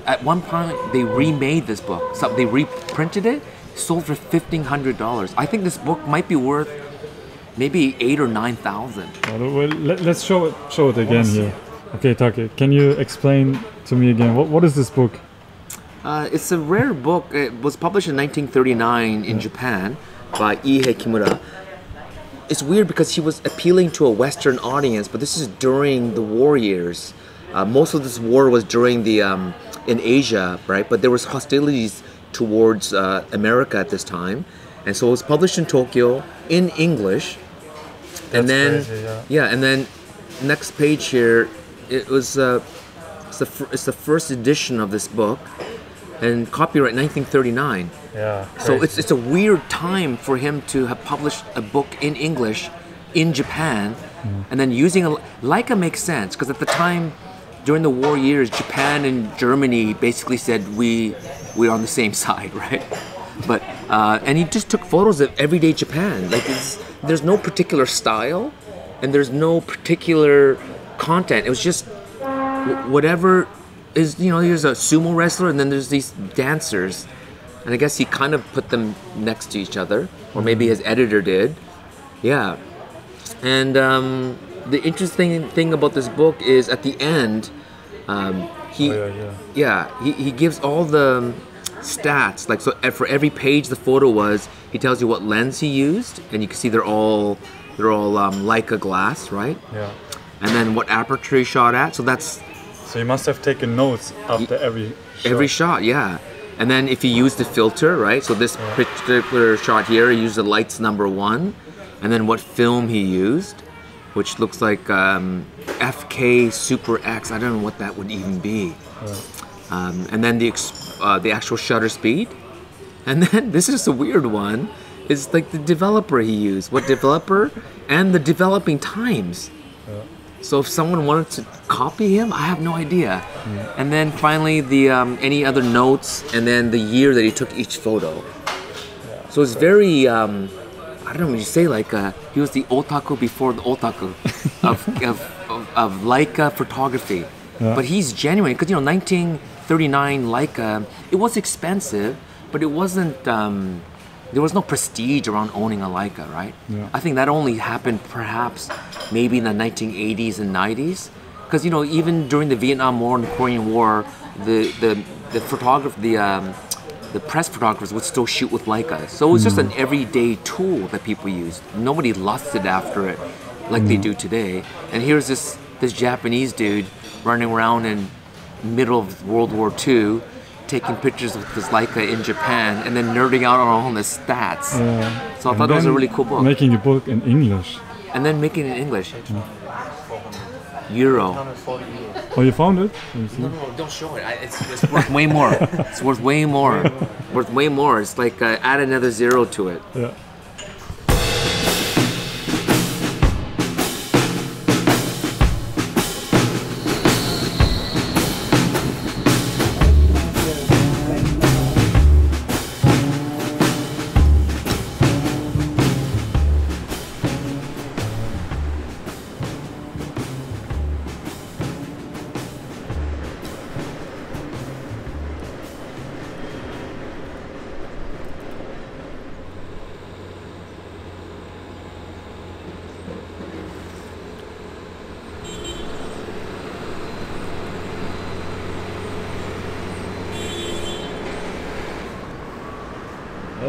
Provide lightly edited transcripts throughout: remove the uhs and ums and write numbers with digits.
at one point they remade this book. So they reprinted it, sold for $1,500. I think this book might be worth maybe 8,000 or 9,000. Well, let's show it again here. Okay, Take, can you explain to me again what is this book? It's a rare book. It was published in 1939 in Japan by Ihei Kimura. It's weird because he was appealing to a Western audience, but this is during the war years. Most of this war was during the in Asia, right? But there was hostilities towards America at this time, and so it was published in Tokyo in English. And then, crazy, and then next page here, it was it's the first edition of this book, and copyright 1939. Yeah. So it's a weird time for him to have published a book in English in Japan, and then using Leica makes sense because at the time, during the war years, Japan and Germany basically said we're on the same side, right? But and he just took photos of everyday Japan. Like there's no particular style, and there's no particular content. It was just whatever is, here's a sumo wrestler, and then there's these dancers, and I guess he kind of put them next to each other, or maybe his editor did. Yeah, and the interesting thing about this book is at the end, he gives all the stats, like, so for every page the photo was, he tells you what lens he used, and you can see they're all Leica glass, right? Yeah. And then what aperture he shot at. So you must have taken notes after every shot. Every shot, yeah. And then if he used the filter, right? So this particular shot here, he used the lights #1, and then what film he used, which looks like FK Super X. I don't know what that would even be. Right. And then the actual shutter speed. And then this is a weird one. It's like the developer he used. What developer? And the developing times. Yeah. So if someone wanted to copy him, I have no idea. And then finally the any other notes, and then the year that he took each photo. Yeah. So it's very I don't know what you say, like he was the otaku before the otaku of Leica photography. Yeah. But he's genuine because 1939 Leica, it was expensive, but it wasn't. There was no prestige around owning a Leica, right? Yeah. I think that only happened perhaps maybe in the 1980s and 90s, because even during the Vietnam War and the Korean War, the press photographers would still shoot with Leica. So it was just an everyday tool that people used. Nobody lusted after it like they do today. And here's this Japanese dude running around in middle of World War II, taking pictures of this Leica in Japan, and then nerding out on all the stats. Yeah. So I thought it was a really cool book. Making a book in English. And then making it in English. Euro. Oh, you found it? No, don't show it. It's worth way more. It's worth way more. Worth way more. It's like add another zero to it. Yeah.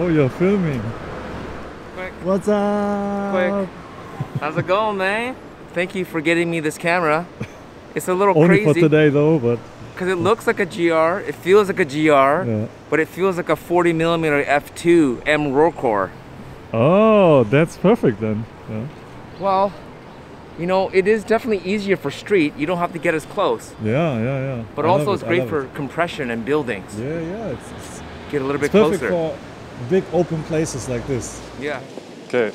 Oh, you're filming. Quick. What's up? Quick. How's it going, man? Thank you for getting me this camera. It's a little Only crazy. for today though, but... Because it looks like a GR, it feels like a GR, but it feels like a 40mm f2 M Rocore. Oh, that's perfect then. Yeah. Well, it is definitely easier for street. You don't have to get as close. Yeah. But also it's great for compression and buildings. Yeah. Get a little bit perfect closer. For big open places like this. Yeah. Okay.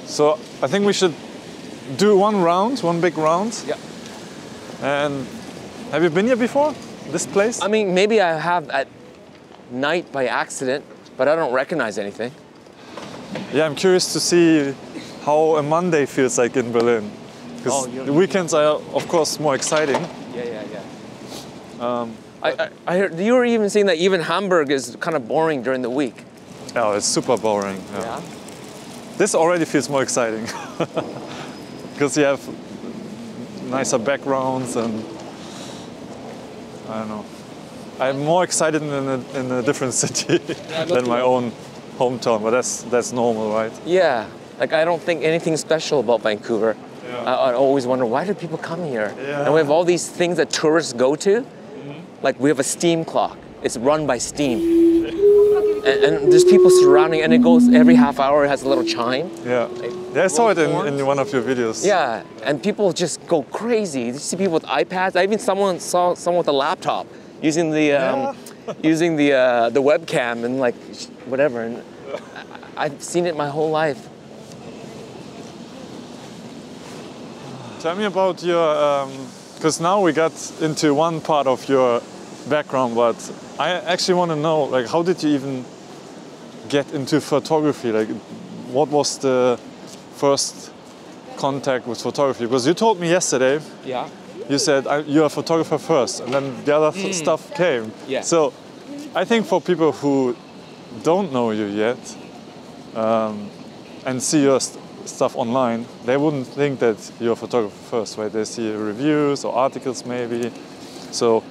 So I think we should do one big round. Yeah. And have you been here before? This place? I mean, maybe I have at night by accident, but I don't recognize anything. Yeah, I'm curious to see how a Monday feels like in Berlin. Because the weekends are, of course, more exciting. Yeah. I heard you were even saying that even Hamburg is kind of boring during the week. Oh, it's super boring. Yeah. This already feels more exciting because you have nicer backgrounds and I don't know. I'm more excited in a different city than my own hometown, but that's normal, right? Yeah, like I don't think anything special about Vancouver. Yeah. I always wonder, why do people come here? Yeah. And we have all these things that tourists go to. Like we have a steam clock. It's run by steam. And there's people surrounding, and it goes every half hour, it has a little chime. Yeah, I saw it in one of your videos. Yeah, and people just go crazy. You see people with iPads. I even saw someone with a laptop using the using the webcam and like whatever. And I've seen it my whole life. Tell me about your, because now we got into one part of your background, but I actually want to know, like, how did you even get into photography? Like, what was the first contact with photography? Because you told me yesterday, you said you're a photographer first, and then the other stuff came. Yeah. So I think for people who don't know you yet and see your stuff online, they wouldn't think that you're a photographer first, right? They see reviews or articles maybe. So,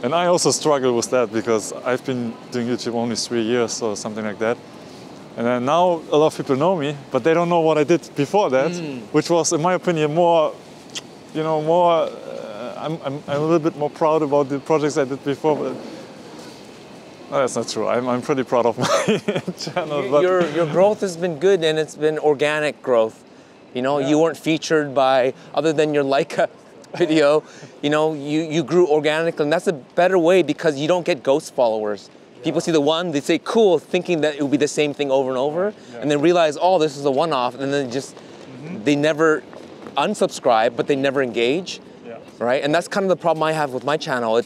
and I also struggle with that because I've been doing YouTube only 3 years or something like that. And then now a lot of people know me, but they don't know what I did before that, which was, in my opinion, more, you know, more, I'm a little bit more proud about the projects I did before. But no, that's not true. I'm pretty proud of my channel. But Your growth has been good, and it's been organic growth. You know, you weren't featured by, other than your Leica video, you know, you grew organically, and that's a better way because you don't get ghost followers. People see the one, they say cool, thinking that it will be the same thing over and over, and then realize, oh, this is a one-off, and then just, they never unsubscribe, but they never engage, right? And that's kind of the problem I have with my channel.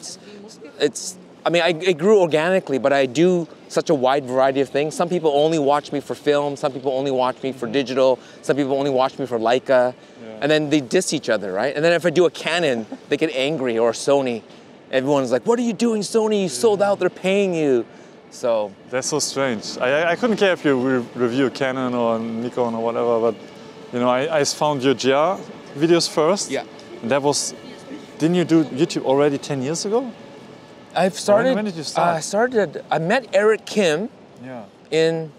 I mean, I grew organically, but I do such a wide variety of things. Some people only watch me for film, some people only watch me for digital, some people only watch me for Leica, and then they diss each other, right? And then if I do a Canon, they get angry, or a Sony. Everyone's like, what are you doing, Sony? You sold out, they're paying you. So. That's so strange. I couldn't care if you review Canon or Nikon or whatever, but you know, I found your GR videos first. Yeah. And that was, didn't you do YouTube already 10 years ago? I've started. When did you start? I met Eric Kim in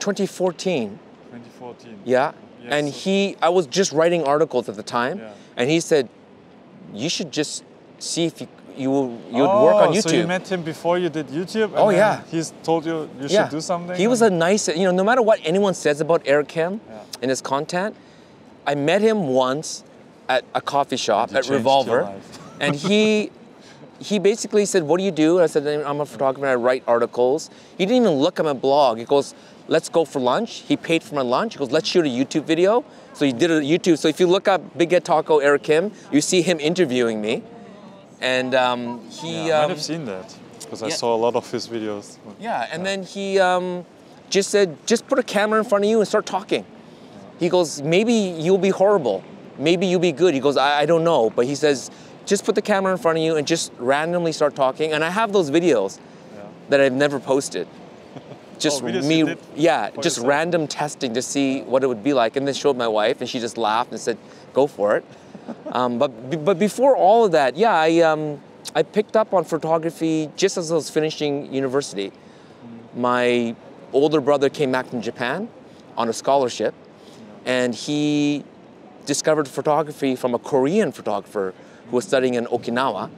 2014. 2014. Yeah. Yes. And I was just writing articles at the time, and he said, you should just see if you would work on YouTube. So you met him before you did YouTube? And He's told you should do something? He was a nice, you know, no matter what anyone says about Eric Kim and his content, I met him once at a coffee shop at Revolver, and he basically said, what do you do? And I said, I'm a photographer and I write articles. He didn't even look at my blog. He goes, let's go for lunch. He paid for my lunch. He goes, let's shoot a YouTube video. So he did a YouTube. So if you look up Bigheadtaco Eric Kim, you see him interviewing me. And I might have seen that because I saw a lot of his videos. Yeah, and then he just said, just put a camera in front of you and start talking. He goes, maybe you'll be horrible. Maybe you'll be good. He goes, I don't know. But he says, just put the camera in front of you and just randomly start talking. And I have those videos that I've never posted. Just me, just random testing to see what it would be like. And then showed my wife, and she just laughed and said, go for it. But before all of that, I picked up on photography just as I was finishing university. My older brother came back from Japan on a scholarship, and he discovered photography from a Korean photographer who was studying in Okinawa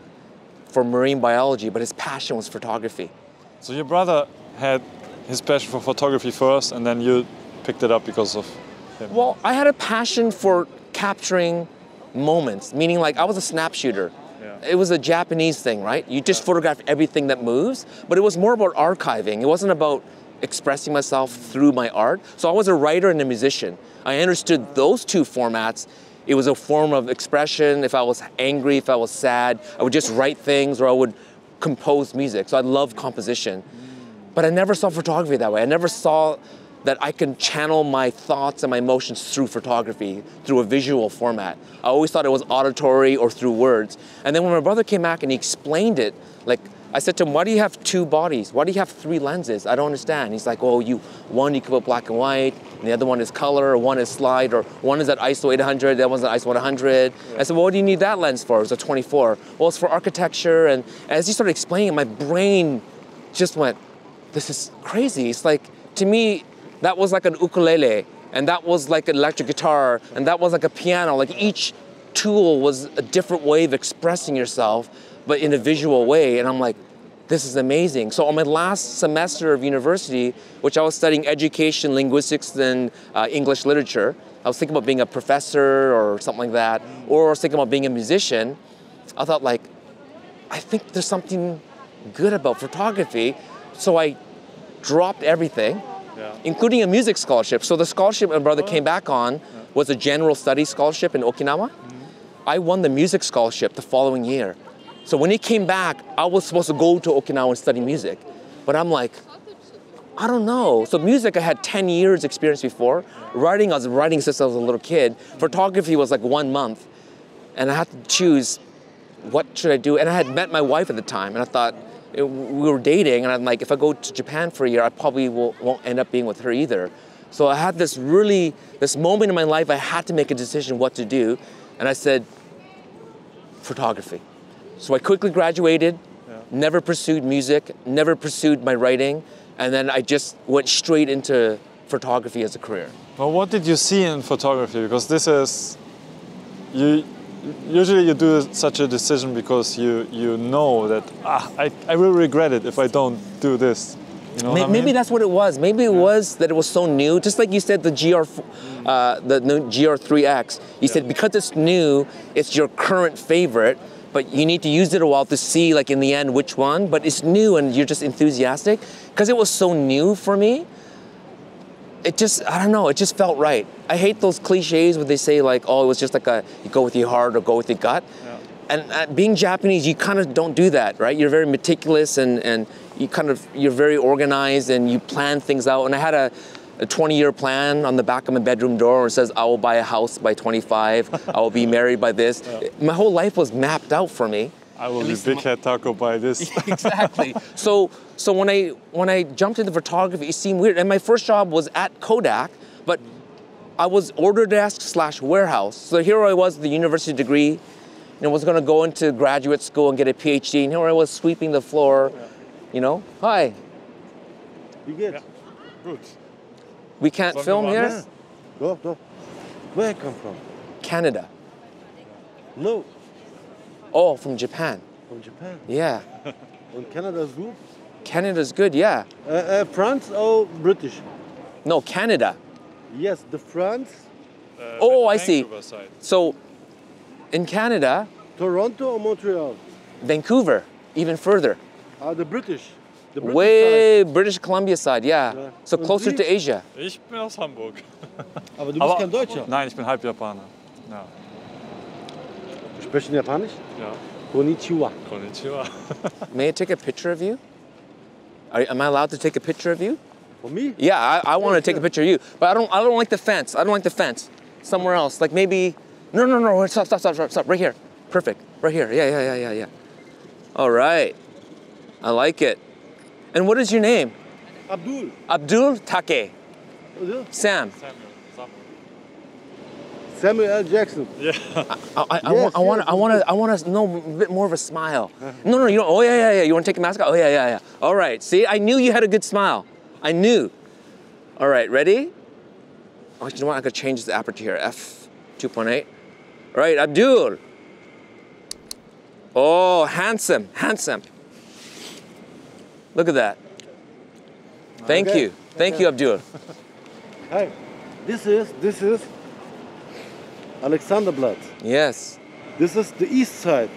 for marine biology, but his passion was photography. So your brother had his passion for photography first, and then you picked it up because of him? Well, I had a passion for capturing moments, meaning like I was a snap shooter. It was a Japanese thing, right? You just photograph everything that moves, but it was more about archiving. It wasn't about expressing myself through my art. So I was a writer and a musician. I understood those two formats. It was a form of expression. If I was angry, if I was sad, I would just write things, or I would compose music. So I love composition. But I never saw photography that way. I never saw that I can channel my thoughts and my emotions through photography, through a visual format. I always thought it was auditory or through words. And then when my brother came back and he explained it, like, I said to him, why do you have 2 bodies? Why do you have 3 lenses? I don't understand. He's like, oh, one you can put black and white, and the other one is color, or one is slide, or one is at ISO 800, the other one's at ISO 100. Yeah. I said, well, what do you need that lens for? It's a 24. Well, it's for architecture. And as he started explaining, my brain just went, this is crazy. It's like, to me, that was like an ukulele, and that was like an electric guitar, and that was like a piano. Like each tool was a different way of expressing yourself, but in a visual way. And I'm like, this is amazing. So on my last semester of university, which I was studying education, linguistics, and English literature, I was thinking about being a professor or something like that, or I was thinking about being a musician. I thought, like, I think there's something good about photography. So I dropped everything, including a music scholarship. So the scholarship my brother came back on was a general studies scholarship in Okinawa. I won the music scholarship the following year. So when he came back, I was supposed to go to Okinawa and study music. But I'm like, I don't know. So music, I had 10 years experience before. Writing, I was writing since I was a little kid. Photography was like 1 month. And I had to choose, what should I do? And I had met my wife at the time, and I thought, we were dating, and I'm like, if I go to Japan for a year, I probably won't end up being with her either. So I had this moment in my life, I had to make a decision what to do. And I said, photography. So I quickly graduated, never pursued music, never pursued my writing, and then I just went straight into photography as a career. Well, what did you see in photography? Because this is, usually you do such a decision because you know that I will regret it if I don't do this. You know what I mean? Maybe that's what it was. Maybe it was that it was so new. Just like you said, the GR3X. You said because it's new, it's your current favorite, but you need to use it a while to see, like in the end, which one. But it's new, and you're just enthusiastic because it was so new for me. It just, I don't know, it just felt right. I hate those cliches where they say like, oh, it was just like you go with your heart or go with your gut. Yeah. And being Japanese, you kind of don't do that, right? You're very meticulous and you're very organized and you plan things out. And I had a 20-year plan on the back of my bedroom door where it says, I will buy a house by 25, I will be married by this. Yeah. My whole life was mapped out for me. I will be Bigheadtaco by this. Exactly. So when I jumped into photography, it seemed weird. And my first job was at Kodak, but I was order desk / warehouse. So here I was, the university degree, and I was going to go into graduate school and get a PhD. And here I was sweeping the floor. You know, hi. You good? Yeah. Good. We can't film here. Yeah. Go. Where you come from? Canada. No. Oh, from Japan. From Japan? Yeah. And Canada's good? Canada's good, yeah. France or British? No, Canada. Yes, the France. Oh, I see. Side. So, in Canada. Toronto or Montreal? Vancouver, even further. The British. The British Way side. British Columbia side, yeah. So closer to Asia. Ich bin aus Hamburg. Aber du bist kein Deutscher? Nein, ich bin halb Japaner. Ja. Sprechen Japanisch? Ja. Konnichiwa. Konnichiwa. May I take a picture of you? Am I allowed to take a picture of you? For me? Yeah, I want to take a picture of you, but I don't like the fence. I don't like the fence. Somewhere else, like maybe. No. Stop. Right here. Perfect. Right here. Yeah. All right. I like it. And what is your name? Abdul. Abdul Take. Sam. Samuel L. Jackson. Yeah. I want to know a bit more of a smile. No, you don't. Oh yeah. You want to take a mask off? Oh yeah. All right. See, I knew you had a good smile. I knew. All right, ready? Oh, you know what? I could change the aperture here. f2.8. All right, Abdul. Oh, handsome. Look at that. Thank you. Thank you, Abdul. Hi. This is Alexanderblatt. Yes. This is the east side.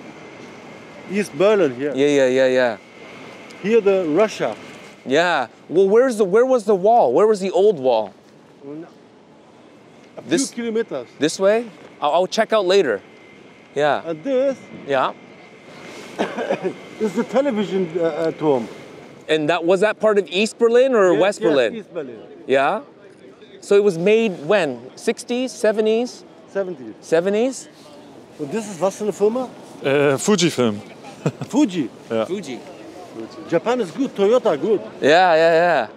East Berlin here. Yeah. Here the Russia. Yeah. Well, where was the wall? Where was the old wall? A few kilometers. This way? I'll check out later. Yeah. And this Yeah. is the television turm. And was that part of East Berlin or West Berlin? East Berlin. Yeah? So it was made when? 60s, 70s? 70. 70s? Und das ist was für eine Firma? Fujifilm. Fuji. Ja. Fuji. Japan is good, Toyota good. Yeah.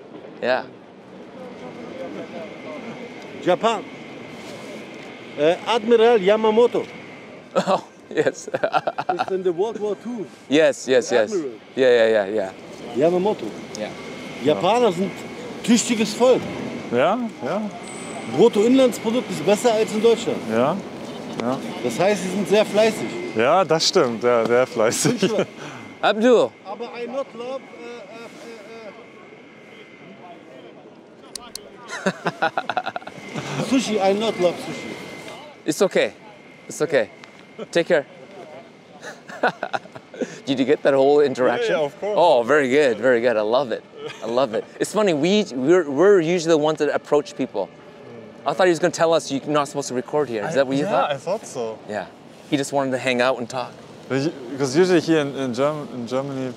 Japan. Admiral Yamamoto. Oh, yes. It's in the World War II. yes. Admiral. Yeah. Yamamoto. Yeah. Japaner sind tüchtiges Volk. Ja. Bruttoinlandsprodukt ist besser als in Deutschland. Ja. Das heißt, sie sind sehr fleißig. Ja, das stimmt. Ja, sehr fleißig. Abdul. Aber I not love sushi. I not love sushi. It's okay. Take care. Did you get that whole interaction? Yeah, of course. Oh, very good. I love it. It's funny. We're usually the ones that approach people. I thought he was going to tell us you're not supposed to record here. Is that what you thought? Yeah, I thought so. Yeah. He just wanted to hang out and talk. Because usually here in Germany,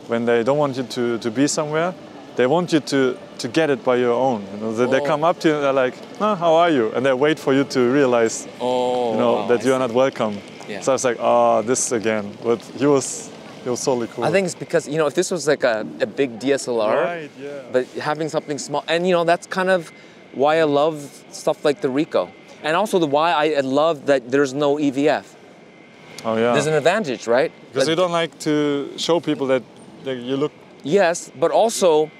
when they don't want you to be somewhere, they want you to get it by your own. You know, they come up to you and they're like, "Oh, how are you?" And they wait for you to realize, that you are not welcome. Yeah. So I was like, this again. But he was totally cool. I think it's because, if this was like a big DSLR, Right, yeah. but having something small, and that's kind of why I love stuff like the Ricoh. And also why I love that there's no EVF. Oh yeah. There's an advantage, right? Because you don't like to show people that you look. Yes, but also,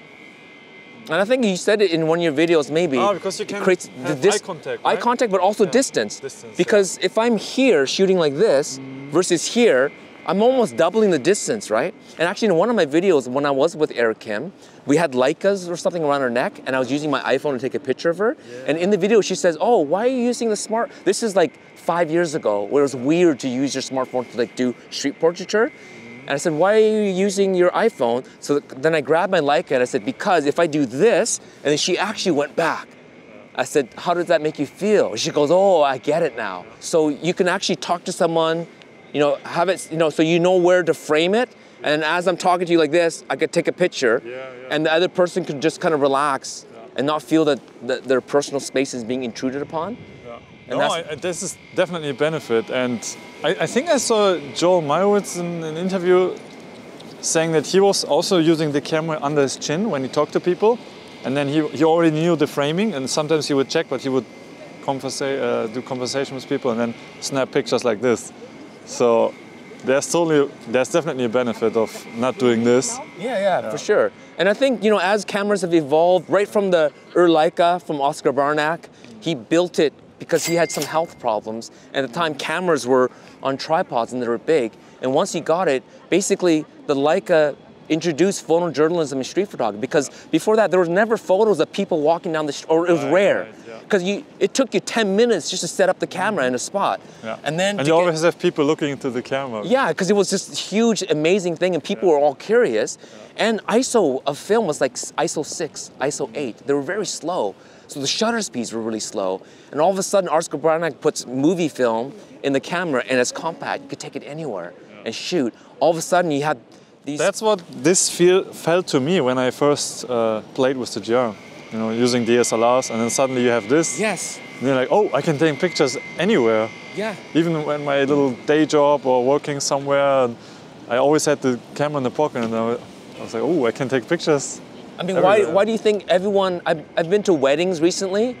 and I think you said it in one of your videos maybe. Because you can creates have eye contact, right? Eye contact, but also distance. Because if I'm here shooting like this versus here, I'm almost doubling the distance, right? And actually in one of my videos, when I was with Eric Kim, we had Leicas or something around her neck, and I was using my iPhone to take a picture of her. Yeah. And in the video, she says, "Oh, why are you using the smart?" This is like 5 years ago, where it was weird to use your smartphone to do street portraiture. And I said, "Why are you using your iPhone?" So then I grabbed my Leica and I said, "Because if I do this," and then she actually went back. I said, "How does that make you feel?" She goes, "Oh, I get it now." So you can actually talk to someone, have it, so you know where to frame it. And as I'm talking to you like this, I could take a picture, and the other person could just kind of relax and not feel that their personal space is being intruded upon. And this is definitely a benefit. And I think I saw Joel Meyerowitz in an interview saying that he was also using the camera under his chin when he talked to people. And then he already knew the framing, and sometimes he would check, but he would do conversation with people and then snap pictures like this. So there's definitely a benefit of not doing this. Yeah, for sure. And I think, as cameras have evolved, right from the Leica from Oscar Barnack, he built it because he had some health problems. And at the time, cameras were on tripods and they were big. And once he got it, basically the Leica introduced photojournalism and street photography, because before that there was never photos of people walking down the street, or it was rare. Because it took you 10 minutes just to set up the camera in a spot. Yeah. And then you always have people looking into the camera. Yeah, because it was just a huge, amazing thing, and people were all curious. And ISO of film was like ISO 6, ISO 8. They were very slow. So the shutter speeds were really slow. And all of a sudden, Oscar Barnack puts movie film in the camera, and it's compact. You could take it anywhere and shoot. All of a sudden, you had these... That's what this felt to me when I first played with the GR. Using DSLRs, and then suddenly you have this. Yes. And you're like, oh, I can take pictures anywhere. Yeah. Even when my little day job or working somewhere, I always had the camera in the pocket, and I was like, oh, I can take pictures. I mean, why do you think everyone, I've been to weddings recently,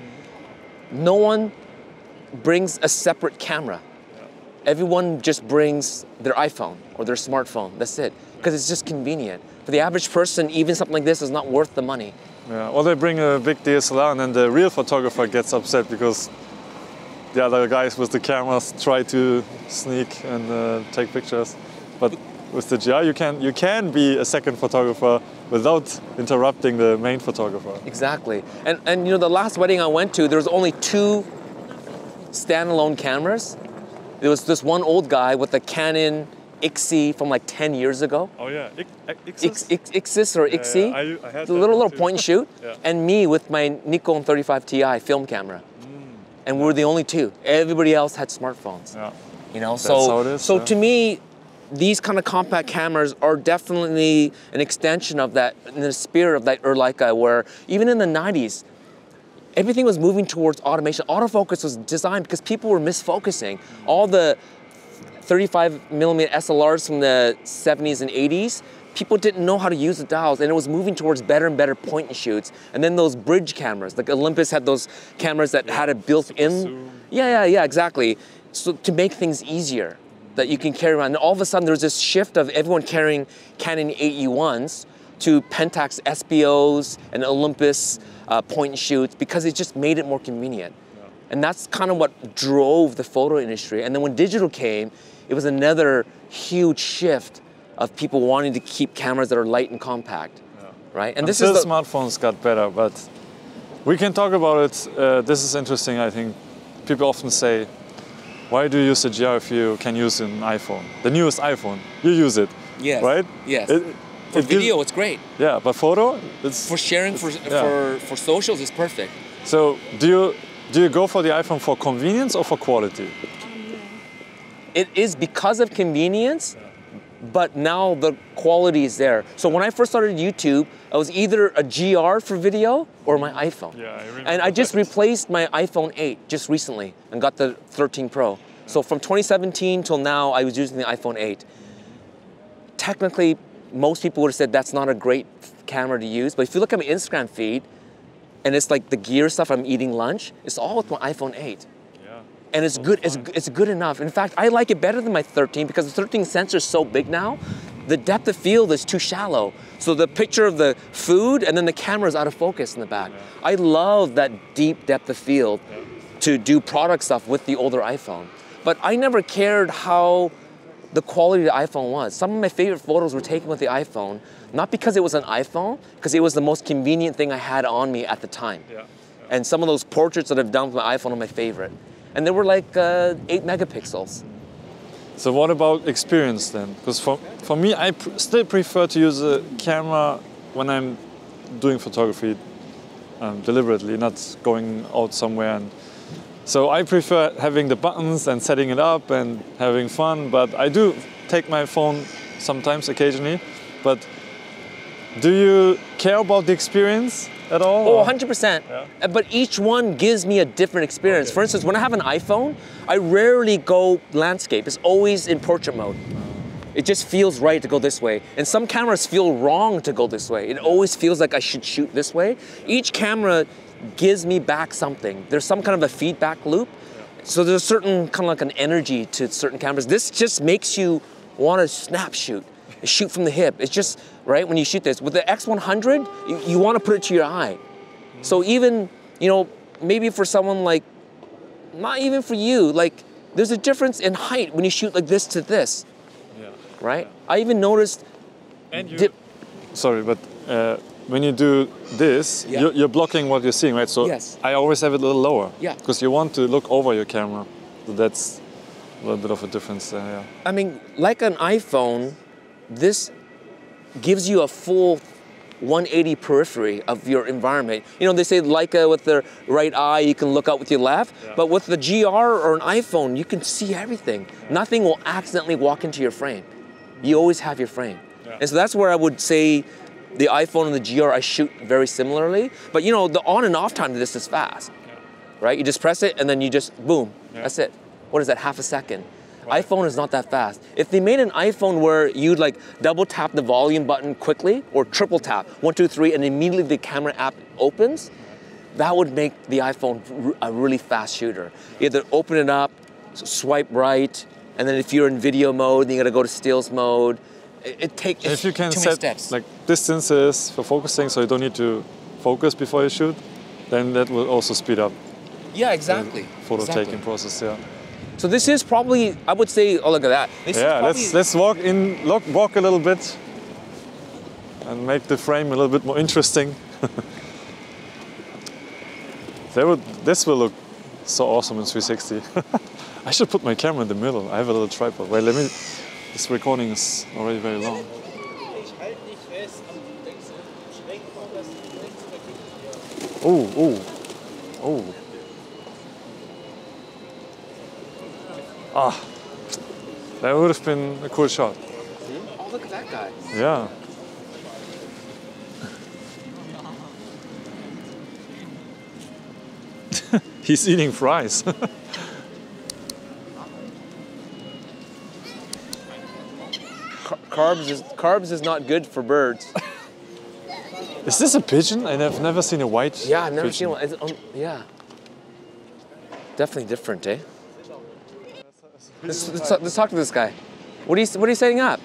no one brings a separate camera. Everyone just brings their iPhone or their smartphone, that's it. Because it's just convenient. For the average person, even something like this is not worth the money. Yeah, or they bring a big DSLR and then the real photographer gets upset because the other guys with the cameras try to sneak and take pictures. But with the GR, you can be a second photographer without interrupting the main photographer. Exactly. And the last wedding I went to, there was only 2 standalone cameras. There was this one old guy with a Canon IXI from like 10 years ago. Oh yeah, IXIS or IXI. I had the little point and shoot. Yeah. And me with my Nikon 35 Ti film camera. And we're the only 2. Everybody else had smartphones. Yeah. That's how it is, so to me, these kind of compact cameras are definitely an extension of that, in the spirit of that Leica, where even in the 90s, everything was moving towards automation. Autofocus was designed because people were misfocusing. All the 35mm SLRs from the 70s and 80s, people didn't know how to use the dials, and it was moving towards better and better point and shoots. And then those bridge cameras, like Olympus had those cameras that had it built in. Yeah, exactly. So to make things easier that you can carry around. And all of a sudden there's this shift of everyone carrying Canon 8U1s to Pentax SBOs and Olympus point and shoots because it just made it more convenient. And that's kind of what drove the photo industry. And then when digital came, it was another huge shift of people wanting to keep cameras that are light and compact, right? And this is the smartphones got better, but we can talk about it. This is interesting, I think. People often say, why do you use a GR if you can use an iPhone? The newest iPhone, you use it, right? Yes. For video, it's great. Yeah, but photo, it's for sharing, for socials, it's perfect. So do you go for the iPhone for convenience or for quality? It is because of convenience, but now the quality is there. So when I first started YouTube, I was either a GR for video or my iPhone. Yeah, I remember. And I just replaced my iPhone 8 just recently and got the 13 Pro. So from 2017 till now, I was using the iPhone 8. Technically, most people would have said that's not a great camera to use, but if you look at my Instagram feed, and it's like the gear stuff, I'm eating lunch, it's all with my iPhone 8. And it's good, it's good enough. In fact, I like it better than my 13 because the 13 sensor is so big now, the depth of field is too shallow. So the picture of the food and then the camera is out of focus in the back. I love that deep depth of field to do product stuff with the older iPhone. But I never cared how the quality of the iPhone was. Some of my favorite photos were taken with the iPhone, not because it was an iPhone, because it was the most convenient thing I had on me at the time. And some of those portraits that I've done with my iPhone are my favorite. And they were like 8 megapixels. So what about experience then? Because for me, I still prefer to use a camera when I'm doing photography deliberately, not going out somewhere. And so I prefer having the buttons and setting it up and having fun, but I do take my phone sometimes, occasionally. But do you care about the experience at all? Oh, 100%. Yeah. But each one gives me a different experience. For instance, when I have an iPhone, I rarely go landscape. It's always in portrait mode. It just feels right to go this way. And some cameras feel wrong to go this way. It always feels like I should shoot this way. Each camera gives me back something. There's some kind of a feedback loop. So there's a certain kind of like an energy to certain cameras. This just makes you want to snap shoot from the hip. It's just, right, when you shoot this. With the X100, you want to put it to your eye. So even, you know, maybe for someone like, not even for you, like, there's a difference in height when you shoot like this to this, right? I even noticed... And sorry, but when you do this, you're blocking what you're seeing, right? So I always have it a little lower. Because you want to look over your camera. So that's a little bit of a difference there, I mean, like an iPhone, this gives you a full 180 periphery of your environment. You know, they say Leica with the right eye, you can look out with your left, but with the GR or an iPhone, you can see everything. Nothing will accidentally walk into your frame. You always have your frame. And so that's where I would say the iPhone and the GR, I shoot very similarly, but you know, the on and off time to this is fast, right? You just press it and then you just, boom, that's it. What is that, half a second? iPhone is not that fast. If they made an iPhone where you'd like double tap the volume button quickly or triple tap, 1, 2, 3, and immediately the camera app opens, that would make the iPhone a really fast shooter. You have to open it up, swipe right, and then if you're in video mode, then you gotta go to stills mode. It takes if you can too set many steps. Like distances for focusing, so you don't need to focus before you shoot, then that will also speed up. Yeah, exactly. The photo taking process, So this is probably, I would say, oh, look at that. This is let's walk a little bit and make the frame a little bit more interesting. This will look so awesome in 360. I should put my camera in the middle. I have a little tripod. Wait, this recording is already very long. Oh. Ah, that would have been a cool shot. Oh, look at that guy. Yeah. He's eating fries. Carbs is not good for birds. Is this a pigeon? I've never seen a white Yeah, I've never pigeon. seen one. Yeah. Definitely different, eh? Let's talk to this guy. What are you setting up?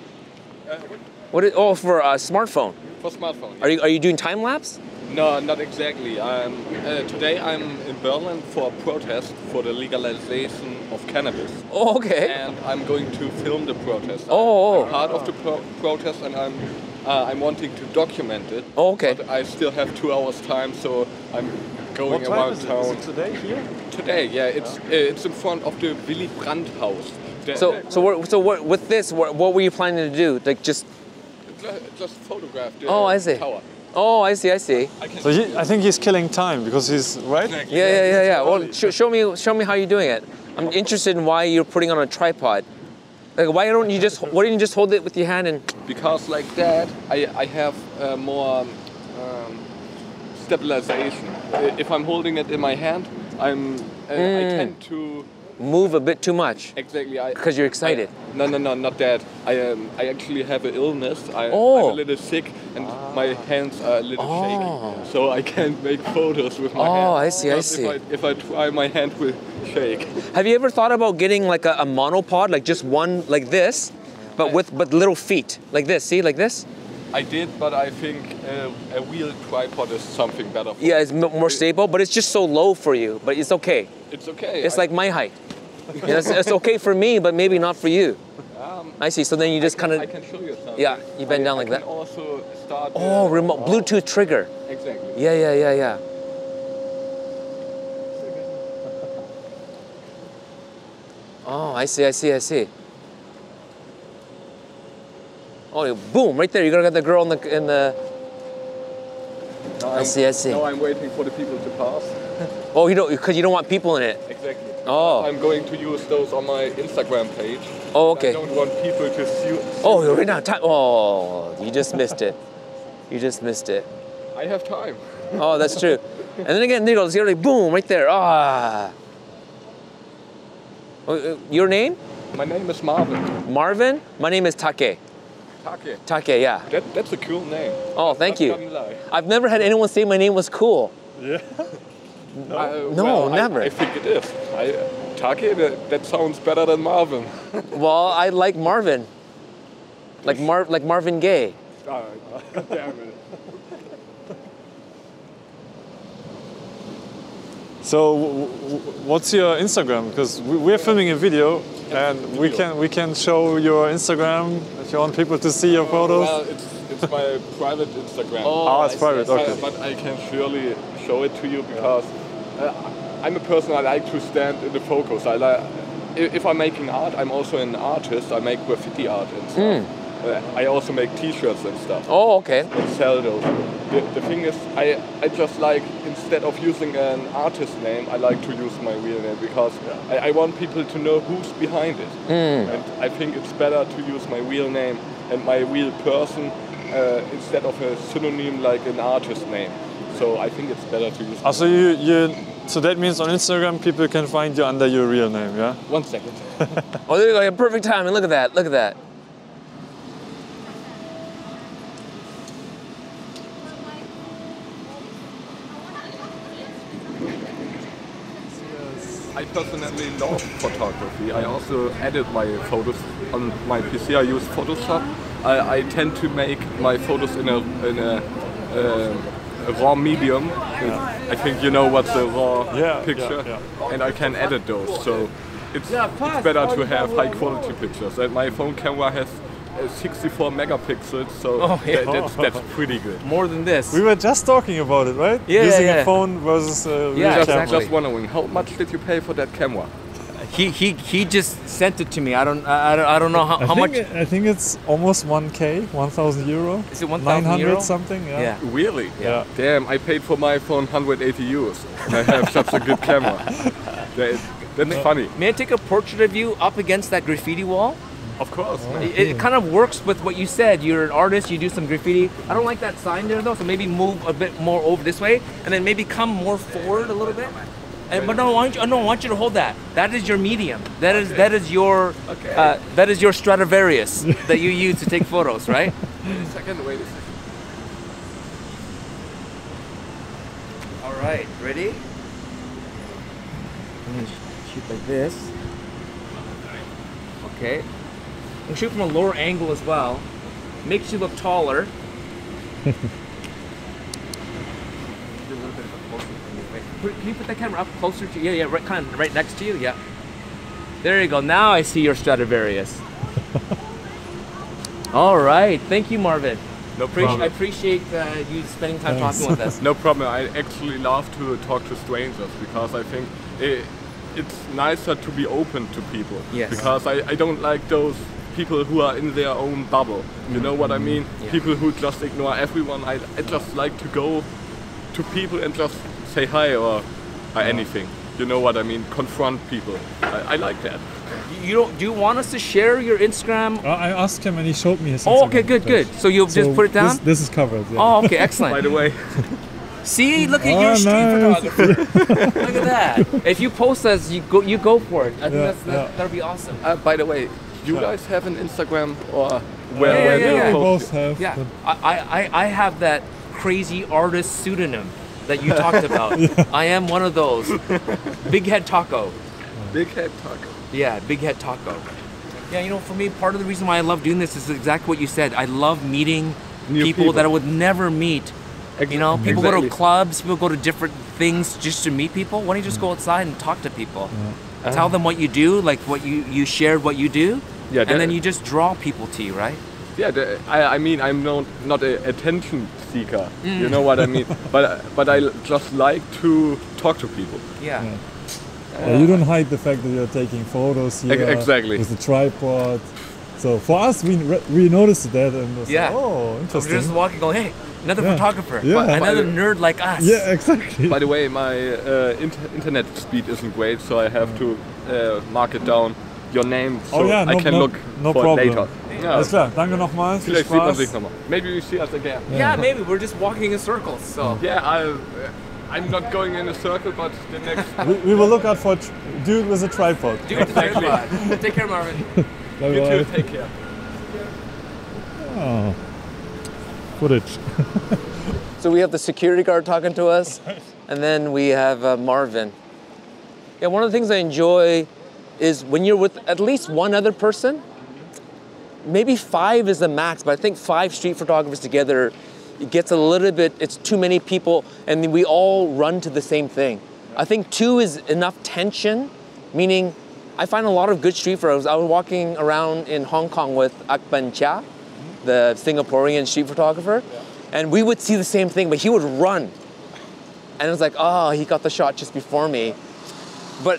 Oh, for a smartphone. For smartphone. Are you doing time lapse? No, not exactly. Today I'm in Berlin for a protest for the legalization of cannabis. Oh, okay. And I'm going to film the protest. Oh. I'm part of the protest, and I'm wanting to document it. Oh, okay. But I still have 2 hours time, so I'm going around town. Is it today here? Today, yeah, it's in front of the Willy Brandt house. So what with this? What were you planning to do? Like just photograph the I see. tower. Oh, I see. So I think he's killing time because he's right. Yeah. Well, show me how you're doing it. I'm interested in why you're putting on a tripod. Like, why didn't you just hold it with your hand and? Because like that, I have more stabilization. If I'm holding it in my hand, I tend to move a bit too much. Exactly. Because you're excited. No, not that. I actually have an illness. I'm a little sick and my hands are a little shaky. So I can't make photos with my hand. Oh, I see. If I try, my hand will shake. Have you ever thought about getting like a monopod, like just one like this, but with little feet, like this? See, like this? I did, but I think a wheel tripod is something better. Yeah, it's more stable, but it's just so low for you. But it's okay. It's okay. It's like my height. It's okay for me, but maybe not for you. I see. So then you just kind of. I can show you something. Yeah, you bend down like that. Also start. Remote Bluetooth trigger. Exactly. Yeah. Oh, I see. Oh, boom! Right there. You're gonna get the girl in the. I see. Now I'm waiting for the people to pass. Oh, because you don't want people in it. Exactly. Oh. I'm going to use those on my Instagram page. Oh, okay. I don't want people to see. Oh, you're right now. Oh, you just missed it. I have time. Oh, that's true. And then again, there goes. You're like, boom, right there. Ah. Your name? My name is Marvin. Marvin? My name is Take. Take, yeah. That's a cool name. Oh, thank you. Not gonna lie. I've never had anyone say my name was cool. Yeah. No, never. I think it is. Take, that sounds better than Marvin. Well, I like Marvin. Like Marvin Gaye. Damn it. So, what's your Instagram? Because we're filming a video, and we can show your Instagram if you want people to see your photos. Well, it's my private Instagram. Oh, it's private. Okay. But I can surely show it to you because I'm a person. I like to stand in the focus. If I'm making art, I'm also an artist. I make graffiti art and stuff. I also make T-shirts and stuff. Oh, okay. And sell those. The thing is, I just like, instead of using an artist name, I like to use my real name because I want people to know who's behind it. And I think it's better to use my real name and my real person instead of a synonym like an artist name. So I think it's better to use. So that means on Instagram people can find you under your real name, yeah? 1 second. Oh, there you go. Perfect timing. Look at that. I personally love photography. I also edit my photos on my PC. I use Photoshop. I tend to make my photos in a raw medium. I think you know what's a raw picture, and I can edit those. So it's better to have high quality pictures. And my phone camera has 64 megapixels, so that's pretty good. More than this. We were just talking about it, right? Yeah, Using a phone versus a real camera. Just wondering, how much did you pay for that camera? He just sent it to me. I don't know how much. I think it's almost 1K, 1,000 euro. Is it 1,000 900 euro? something? Yeah. Really? Yeah. Damn, I paid for my phone 180 euros. I have such a good camera. That's funny. May I take a portrait of you up against that graffiti wall? Of course. It kind of works with what you said. You're an artist, you do some graffiti. I don't like that sign there though, so maybe move a bit more over this way and then maybe come more forward a little bit. But no, I want you to hold that. That is your medium. That is your Stradivarius that you use to take photos, right? Wait a second. All right, ready? I'm gonna shoot like this. Okay. I'm gonna shoot from a lower angle as well. Makes you look taller. Can you put that camera up closer to you? Yeah, right, kind of right next to you. Yeah. There you go. Now I see your Stradivarius. All right. Thank you, Marvin. No problem. I appreciate you spending time talking with us. No problem. I actually love to talk to strangers because I think it's nicer to be open to people. Yes. Because I don't like those people who are in their own bubble. You know what I mean? Yeah. People who just ignore everyone. I just like to go to people and just say hi or anything. You know what I mean? Confront people. I like that. Do you want us to share your Instagram? I asked him and he showed me his Oh, okay, Instagram good. So you'll just put it down? This is covered. Yeah. Oh, okay, excellent. By the way, See, look at your street photographer. Look at that. If you post us, you go for it. I think that'll be awesome. by the way, you guys have an Instagram or Yeah, where do you yeah. We post? both have. Yeah, but- I have that crazy artist pseudonym that you talked about. I am one of those. Bigheadtaco. Bigheadtaco. Yeah, Bigheadtaco. Yeah, you know, for me, part of the reason why I love doing this is exactly what you said. I love meeting people that I would never meet. You know, people go to clubs, people go to different things just to meet people. Why don't you just go outside and talk to people? Tell them what you do, like what you shared what you do, Yeah, and then you just draw people to you, right? Yeah, I mean, I'm not an attention seeker. You know what I mean? But I just like to talk to people. Yeah. Yeah, you don't hide the fact that you're taking photos here Exactly. with the tripod. So for us, we noticed that and was like, oh, We're interesting. just walking, going, hey, another photographer, Yeah. another nerd like us. Yeah, exactly. By the way, my internet speed isn't great, so I have to mark it down your name so I can look no for problem. it later. Ja. Alles klar, danke nochmal. Viel Vielleicht sieht man Spaß. sich nochmal. Maybe we see us again. Yeah, maybe we're just walking in circles. So Yeah, I'm not going in a circle, but the next. We will look out for a dude with a tripod. dude, take care, Marvin. Bye You bye. too. Take care. Oh. Footage. So we have the security guard talking to us, and then we have Marvin. Yeah, one of the things I enjoy is when you're with at least one other person. Maybe 5 is the max, but I think 5 street photographers together, it gets a little bit, it's too many people, and we all run to the same thing. I think 2 is enough tension, meaning I find a lot of good street photos. I was walking around in Hong Kong with Akban Chia, the Singaporean street photographer, and we would see the same thing, but he would run. And it was like, oh, he got the shot just before me. But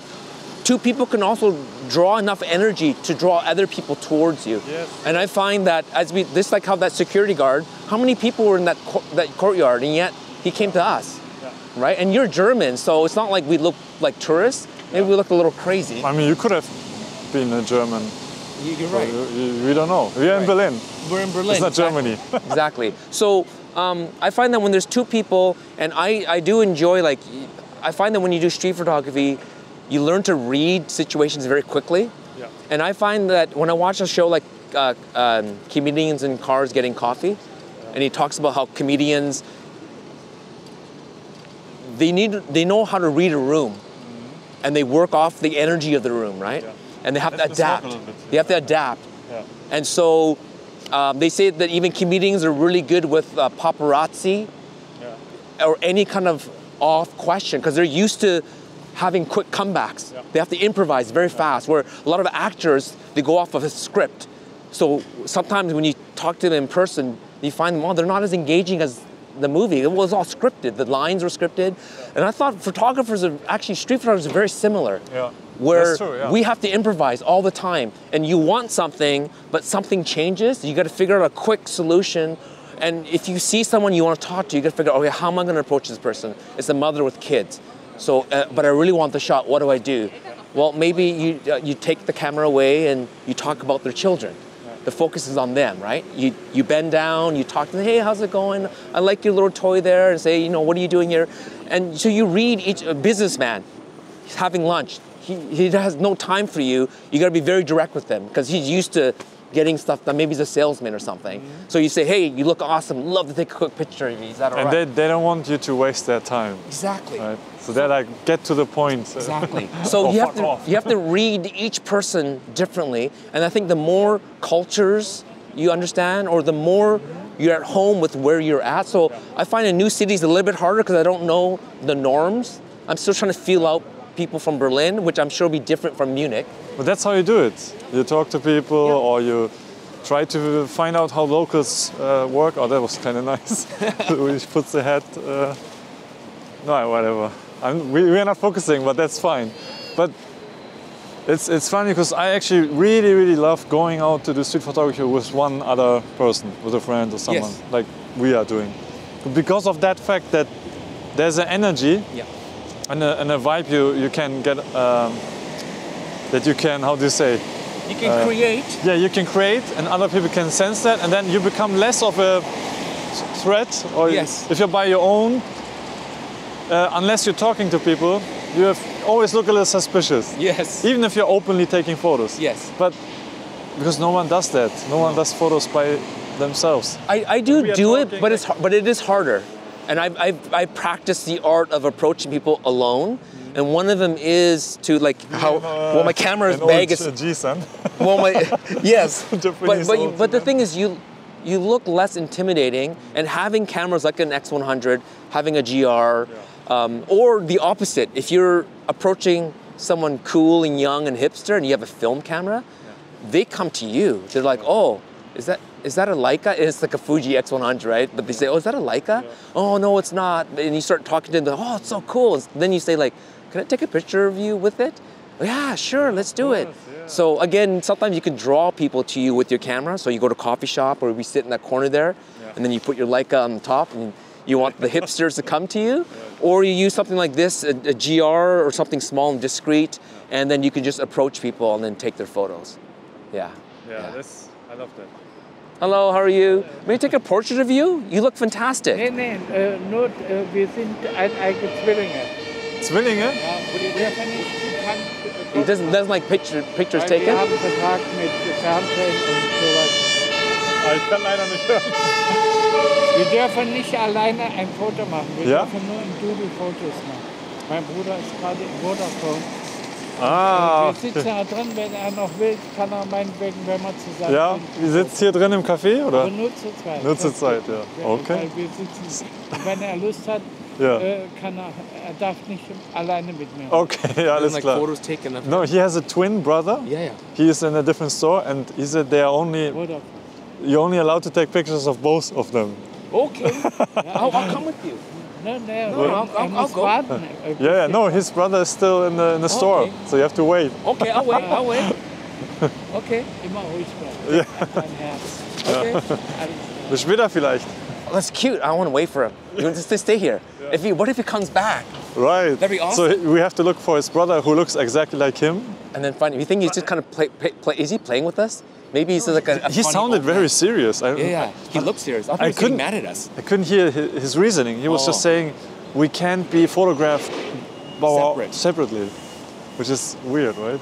2 people can also draw enough energy to draw other people towards you. Yes. And I find that this like how that security guard, how many people were in that courtyard, and yet he came to us, right? And you're German, so it's not like we look like tourists. Maybe we look a little crazy. I mean, you could have been a German. You're right. We don't know. We're in Berlin. We're in Berlin. It's not Germany. Exactly. So I find that when there's 2 people, and I do enjoy, like, I find that when you do street photography, you learn to read situations very quickly. Yeah. And I find that when I watch a show like Comedians in Cars Getting Coffee, and he talks about how comedians, they know how to read a room, and they work off the energy of the room, right? Yeah. And they have to That's the adapt. struggle of it. They have to adapt. Yeah. And so they say that even comedians are really good with paparazzi or any kind of off question, because they're used to having quick comebacks. Yeah. They have to improvise very fast, where a lot of actors, they go off of a script. So sometimes when you talk to them in person, you find them, well, they're not as engaging as the movie. It was all scripted. The lines were scripted. And I thought street photographers are very similar. Yeah. Where That's true, yeah. we have to improvise all the time. And you want something, but something changes. You got to figure out a quick solution. And if you see someone you want to talk to, you got to figure out, okay, how am I going to approach this person? It's a mother with kids. So, but I really want the shot. What do I do? Well, maybe you take the camera away and you talk about their children. The focus is on them, right? You bend down, you talk to them, hey, how's it going? I like your little toy there, and say, you know, what are you doing here? And so you read a businessman. he's having lunch. He has no time for you. You got to be very direct with him because he's used to getting stuff done. Maybe he's a salesman or something. So you say, hey, you look awesome. Love to take a quick picture of you. Is that all right? And they don't want you to waste their time. Exactly. Right? So they're like, get to the point. Exactly. So you have to read each person differently. And I think the more cultures you understand, or the more you're at home with where you're at. So I find in new cities a little bit harder because I don't know the norms. I'm still trying to feel out people from Berlin, which I'm sure will be different from Munich. But that's how you do it. You talk to people, or you try to find out how locals work. Oh, that was kind of nice. We puts the hat. No, whatever. We're not focusing, but that's fine. But it's funny because I actually really love going out to do street photography with one other person, with a friend or someone, like we are doing. Because of that fact that there's an energy and a vibe you can get, that you can, how do you say? You can create. Yeah, you can create, and other people can sense that, and then you become less of a threat. Or if you're by your own, unless you're talking to people, you always look a little suspicious. Yes. Even if you're openly taking photos. Yes. But because no one does that. No one does photos by themselves. I do it, but it is harder. And I practice the art of approaching people alone. And one of them is to like my camera bag is. Yes. But the thing is, you look less intimidating, and having cameras like an X100, having a GR, or the opposite. If you're approaching someone cool and young and hipster, and you have a film camera, they come to you. They're like, oh, is that a Leica? It's like a Fuji X100, right? But they say, oh, is that a Leica? Oh, no, it's not. And you start talking to them, oh, it's so cool. And then you say like, can I take a picture of you with it? Yeah, sure, let's do it. So again, sometimes you can draw people to you with your camera. So you go to a coffee shop, or we sit in that corner there, and then you put your Leica on the top, and you want the hipsters to come to you. Or you use something like this, a GR or something small and discreet, and then you can just approach people and then take their photos. Yeah. I love that. Hello, how are you? May I take a portrait of you? You look fantastic. Nee, wir sind eigene Zwillinge. Zwillinge? He doesn't like pictures taken? Wir haben Vertrag mit Fernsehen und sowas. Ich kann leider nicht hören. Wir dürfen nicht alleine ein Foto machen. Wir dürfen nur im Doodle Fotos machen. Mein Bruder ist gerade im Vodafone. Wir sitzen da drin, wenn er noch will, kann er meinetwegen, wenn wir zusammen sind. Ihr sitzt hier drin im Café, oder? Aber nur zur Zeit. Nur zur Zeit, ja. Okay. Weil wir sitzen, wenn er Lust hat, kann er darf nicht alleine mit mir. Okay, ja, alles klar. Photos taken of him. No, he has a twin brother. Yeah. He is in a different store, and he said you're only allowed to take pictures of both of them. Okay. I'll come with you. No, I'll go. Yeah, no, his brother is still in the store, so you have to wait. Okay, I'll wait. Okay, immer ruhig bleiben. Dein Herz. Okay. Bis später vielleicht. Oh, that's cute. I want to wait for him. You want to stay here. What if he comes back? Right. That'd be awesome. So we have to look for his brother who looks exactly like him. And then find. You think he's just kind of play? Is he playing with us? Maybe he's like a He sounded very serious. He looks serious. I thought he was getting mad at us. I couldn't hear his reasoning. He was just saying we can't be photographed separately, which is weird, right?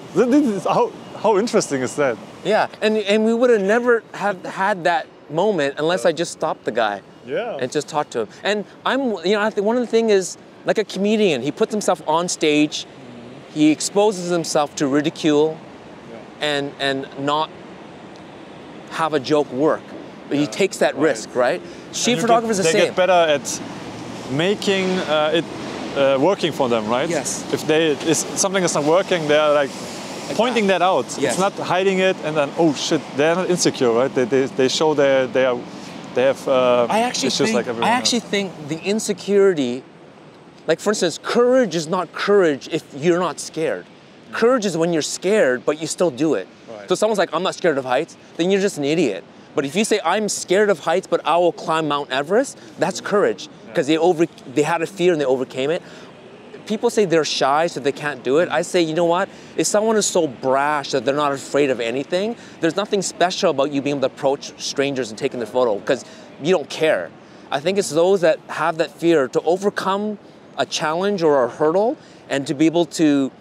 How interesting is that? Yeah, and we would have never have had that moment unless I just stopped the guy. And just talked to him. And I think one of the things is, like a comedian, he puts himself on stage, he exposes himself to ridicule, and not have a joke work. But he takes that risk, right? Street photographers are the same. They get better at making it working for them, right? Yes. If something is not working, they're like pointing that out. Yes. It's not hiding it and then, oh shit, they're not insecure, right? They show they have issues like everyone else. I actually think the insecurity, like for instance, courage is not courage if you're not scared. Courage is when you're scared, but you still do it. Right. So someone's like, I'm not scared of heights, then you're just an idiot. But if you say, I'm scared of heights, but I will climb Mount Everest, that's courage. Because they had a fear and they overcame it. People say they're shy, so they can't do it. I say, you know what? If someone is so brash that they're not afraid of anything, there's nothing special about you being able to approach strangers and taking their photo, because you don't care. I think it's those that have that fear to overcome a challenge or a hurdle, and to be able to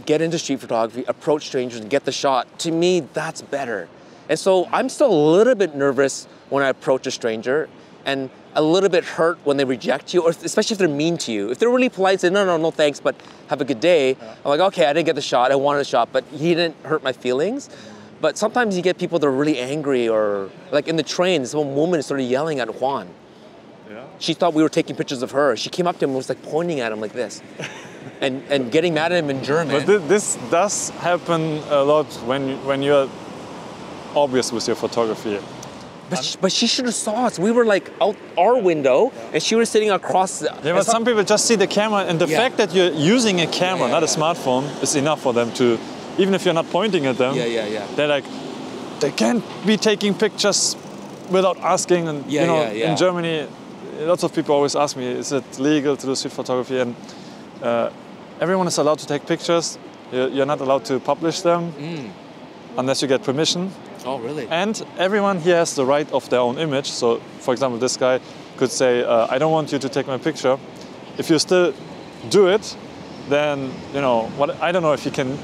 get into street photography, approach strangers and get the shot, to me, that's better. And so I'm still a little bit nervous when I approach a stranger, and a little bit hurt when they reject you, or especially if they're mean to you. If they're really polite, say, no thanks, but have a good day. I'm like, okay, I didn't get the shot, I wanted a shot, but he didn't hurt my feelings. But sometimes you get people that are really angry, or like in the train, this one woman started yelling at Juan. Yeah. She thought we were taking pictures of her. She came up to him and was like pointing at him like this. and getting mad at him in German. But this does happen a lot when you're obvious with your photography. But she should have saw us. We were like out our window, and she was sitting across. Yeah, but some people just see the camera, and the fact that you're using a camera, not a smartphone, is enough for them to, even if you're not pointing at them. They're like, they can't be taking pictures without asking. And in Germany, lots of people always ask me, is it legal to do street photography? And everyone is allowed to take pictures. You're not allowed to publish them unless you get permission. Oh, really? And everyone here has the right of their own image. So, for example, this guy could say, I don't want you to take my picture. If you still do it, then, I don't know if you can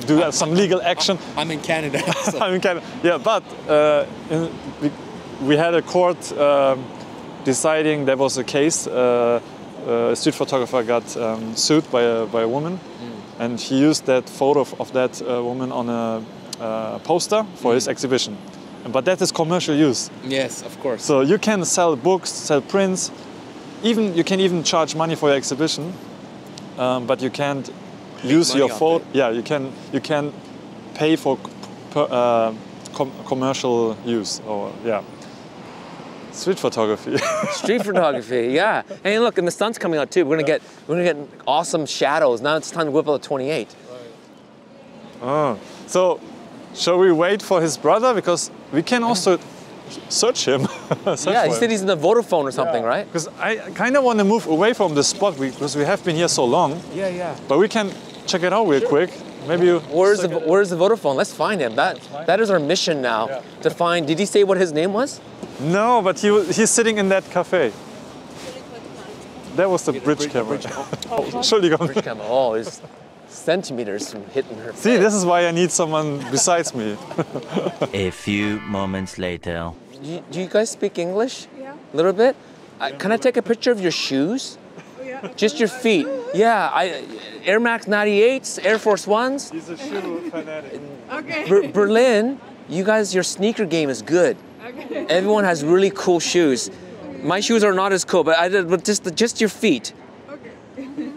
do some legal action. I'm in Canada. So. I'm in Canada. Yeah, but we had a court deciding there was a case. A street photographer got sued by a woman, and he used that photo of that woman on a poster for his exhibition. But that is commercial use. Yes, of course. So you can sell books, sell prints, you can even charge money for your exhibition, but you can't use your photo. Yeah, you can pay for commercial use, or street photography. Street photography, yeah. Hey, look, and the sun's coming out too. We're gonna get awesome shadows. Now it's time to whip out the 28. Oh, so shall we wait for his brother, because we can also search him? He said he's in the Vodafone or something, right? Because I kind of want to move away from this spot because we have been here so long. Yeah. But we can check it out real quick. Maybe where's the Vodafone? Let's find him. That is our mission now, to find. Did he say what his name was? No, but he's sitting in that cafe. That was the bridge camera. Entschuldigung. Bridge camera. Oh, it's centimeters from hitting her. See, this is why I need someone besides me. A few moments later. Do you guys speak English? Yeah. A little bit? Can I take a picture of your shoes? Yeah. Just your feet. Yeah, Air Max 98s, Air Force Ones. He's a shoe fanatic. Okay. Berlin, you guys, your sneaker game is good. Okay. Everyone has really cool shoes. My shoes are not as cool, but just your feet. Okay.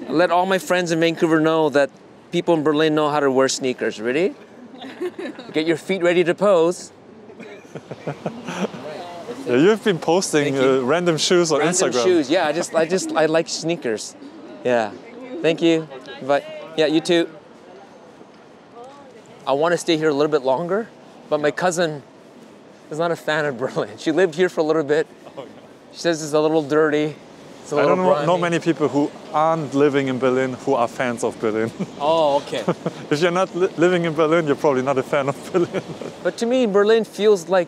Let all my friends in Vancouver know that people in Berlin know how to wear sneakers. Ready? Get your feet ready to pose. Yeah, you've been posting random shoes on Instagram. Random shoes, yeah. I like sneakers. Yeah. Thank you. But yeah, you too. I want to stay here a little bit longer, but my cousin is not a fan of Berlin. She lived here for a little bit. She says it's a little dirty. It's a little I don't know many people who aren't living in Berlin who are fans of Berlin. Oh, okay. If you're not living in Berlin, you're probably not a fan of Berlin. But to me, Berlin feels like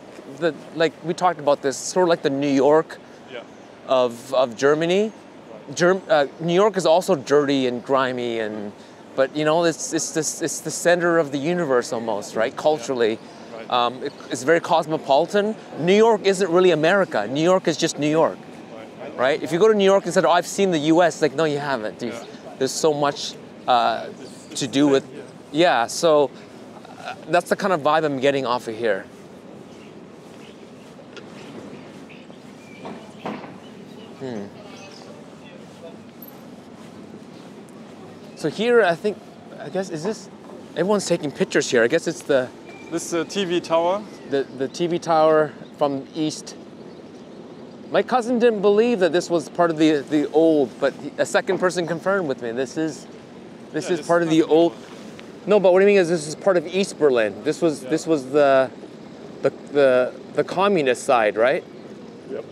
we talked about this, sort of like the New York of Germany. New York is also dirty and grimy, but it's the center of the universe almost, right? Culturally, it's very cosmopolitan. New York isn't really America. New York is just New York, right? If you go to New York and said, "Oh, I've seen the U.S.," like, no, you haven't. There's so much to do with, So that's the kind of vibe I'm getting off of here. So here, I guess, everyone's taking pictures here. I guess it's this TV tower. The TV tower from east. My cousin didn't believe that this was part of the old, but a second person confirmed with me. This is part of the old. No, but what I mean is this is part of East Berlin. This was the communist side, right? Yep.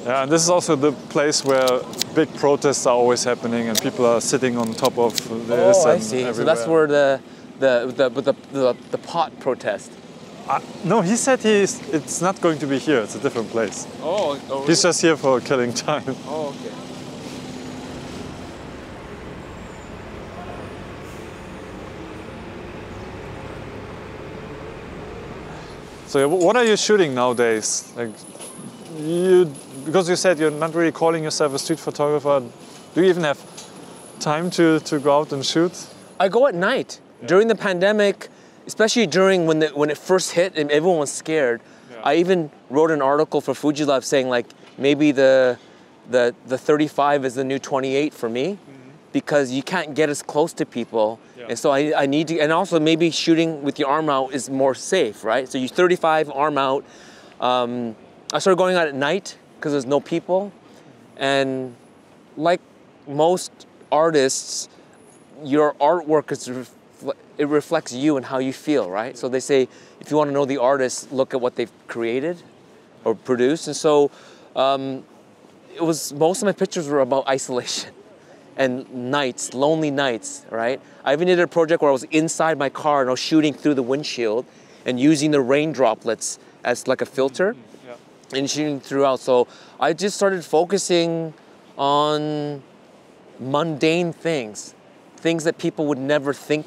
Yeah, and this is also the place where big protests are always happening, and people are sitting on top of this. Oh, I see. Everywhere. So that's where the pot protest. No, he said it's not going to be here. It's a different place. Oh, He's just here for killing time. Oh, okay. So what are you shooting nowadays? Like because you said you're not really calling yourself a street photographer. Do you even have time to go out and shoot? I go at night. During the pandemic, especially during when it first hit and everyone was scared, I even wrote an article for Fuji-Life saying like maybe the 35 is the new 28 for me, because you can't get as close to people. And so I need to, and also maybe shooting with your arm out is more safe, right? So you 35 arm out. I started going out at night because there's no people. And like most artists, your artwork it reflects you and how you feel, right? So they say, if you want to know the artist, look at what they've created or produced. And so most of my pictures were about isolation and nights, lonely nights, right? I even did a project where I was inside my car and I was shooting through the windshield and using the rain droplets as like a filter and shooting throughout. So I just started focusing on mundane things that people would never think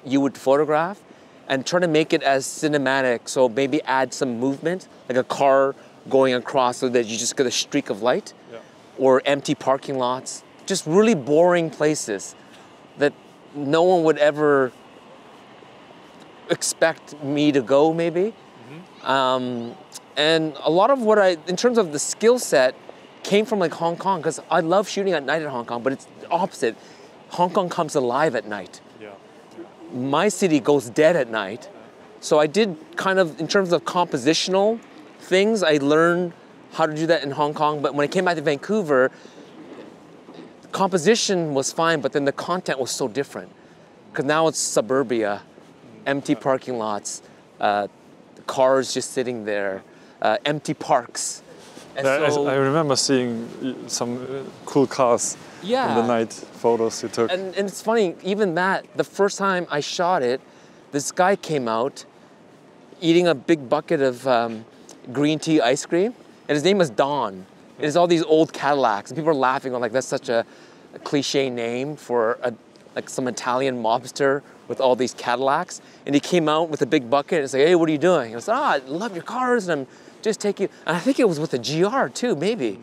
you would photograph, and try to make it as cinematic. So maybe add some movement, like a car going across so that you just get a streak of light, or empty parking lots, just really boring places that no one would ever expect me to go maybe. And a lot of what in terms of the skill set, came from like Hong Kong, because I love shooting at night in Hong Kong, but it's the opposite. Hong Kong comes alive at night. My city goes dead at night. So I did kind of, in terms of compositional things, I learned how to do that in Hong Kong. But when I came back to Vancouver, composition was fine, but then the content was so different. Because now it's suburbia, empty parking lots, cars just sitting there, empty parks. And so, I remember seeing some cool cars in the night photos you took. And it's funny, even that, the first time I shot it, this guy came out eating a big bucket of green tea ice cream, and his name was Don. It is all these old Cadillacs, and people are laughing, like that's such a cliche name for like some Italian mobster with all these Cadillacs. And he came out with a big bucket and said, "Hey, what are you doing?" I was like, "I love your cars, and I'm just taking," and I think it was with a GR too, maybe,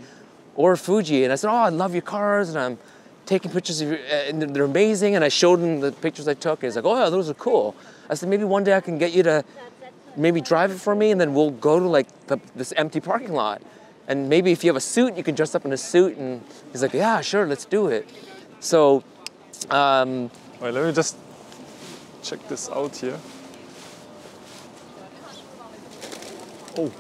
or Fuji. And I said, "Oh, I love your cars, and I'm taking pictures of you, and they're amazing." And I showed him the pictures I took, and he's like, "Oh yeah, those are cool." I said, "Maybe one day I can get you to maybe drive it for me, and then we'll go to like this empty parking lot. And maybe if you have a suit, you can dress up in a suit." And he's like, "Yeah, sure, let's do it." So, wait, let me just check this out here. Oh.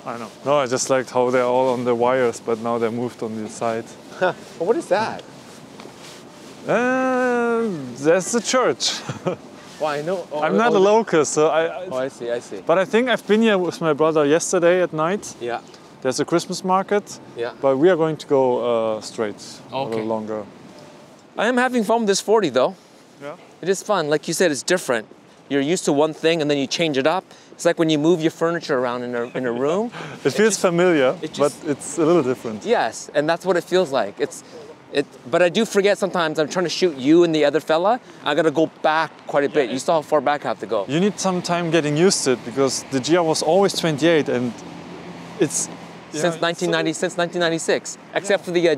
I know. No, I just liked how they're all on the wires, but now they're moved on the side. Well, what is that? There's the church. Well, I know. I'm not a local, so I see, I see. But I think I've been here with my brother yesterday at night. Yeah. There's a Christmas market. Yeah. But we are going to go straight, a little longer. I am having fun with this 40 though. Yeah. It is fun. Like you said, it's different. You're used to one thing and then you change it up. It's like when you move your furniture around in a room. It feels familiar, but it's a little different. Yes, and that's what it feels like. But I do forget sometimes. I'm trying to shoot you and the other fella. I gotta go back quite a bit. You saw how far back I have to go. You need some time getting used to it, because the GR was always 28, and it's since 1996, except for the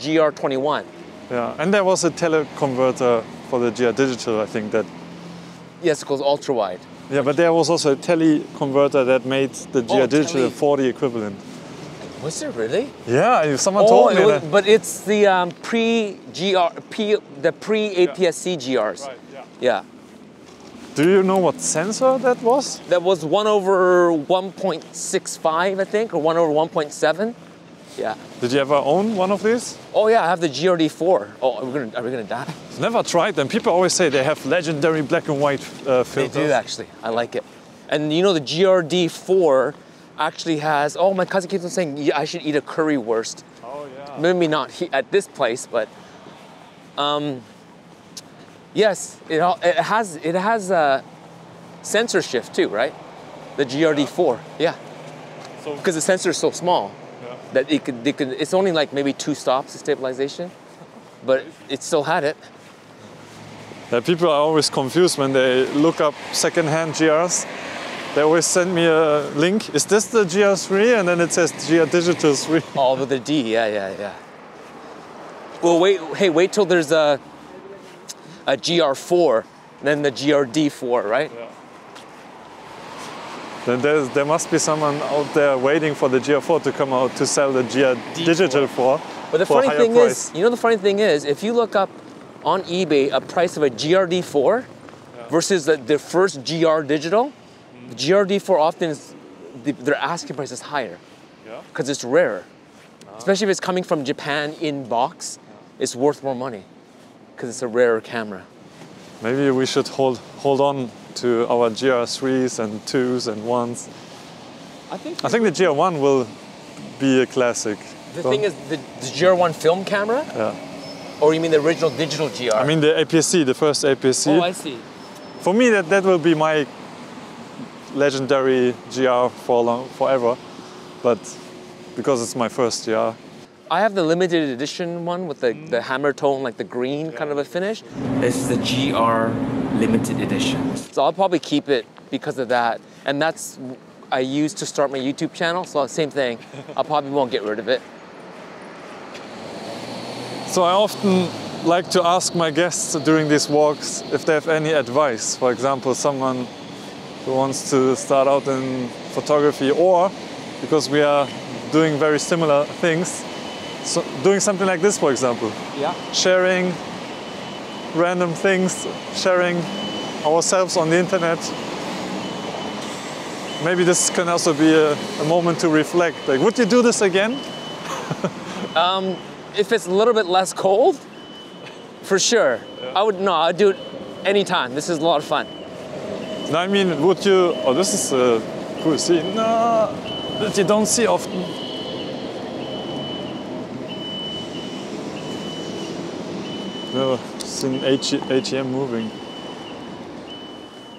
GR21. Yeah, and there was a teleconverter for the GR Digital, I think that. Yes, it goes ultra wide. Yeah, but there was also a teleconverter that made the GR Digital tele. 40 equivalent. Was there really? Yeah, someone told me that. But it's the pre-APS-C GRs. Right, yeah. Do you know what sensor that was? That was 1/1.65, I think, or 1/1.7. Yeah. Did you ever own one of these? Oh yeah, I have the GRD4. Oh, are we gonna die? I've never tried them. People always say they have legendary black and white filters. They do actually. I like it. And you know the GRD4 actually has. Oh, my cousin keeps on saying I should eat a currywurst. Oh yeah. Maybe not at this place, but yes, it has a sensor shift too, right? The GRD4, yeah. Because the sensor is so small that it's only like maybe 2 stops of stabilization, but it still had it. Yeah, people are always confused when they look up second-hand GRs. They always send me a link. Is this the GR3? And then it says GR Digital 3. Oh, with the D, yeah. Well, wait till there's a GR4, then the GRD4, right? Yeah. Then there must be someone out there waiting for the GR4 to come out to sell the GR Digital 4. But the funny thing is, you know, the funny thing is, if you look up on eBay a price of a GRD4 versus the first GR Digital, the GRD4 often is, their asking price is higher because it's rarer. Especially if it's coming from Japan in box, it's worth more money because it's a rarer camera. Maybe we should hold on to our GR3s and 2s and 1s. I think the GR1 will be a classic. The thing is, the GR1 film camera? Yeah. Or you mean the original digital GR? I mean the APS-C, the first APS-C. Oh, I see. For me, that will be my legendary GR forever, but because it's my first GR. I have the limited edition one with the hammer tone, like the green kind of a finish. It's the GR limited edition. So I'll probably keep it because of that. And that's I use to start my YouTube channel, so same thing. I probably won't get rid of it. So I often like to ask my guests during these walks if they have any advice. For example, someone who wants to start out in photography, or because we are doing very similar things, so doing something like this, for example. Yeah. Sharing random things, sharing ourselves on the internet. Maybe this can also be a moment to reflect. Like, would you do this again? If it's a little bit less cold, for sure. Yeah. I'd do it anytime. This is a lot of fun. I mean, would you, oh, this is a cool scene, no, that you don't see often. Never seen ATM moving.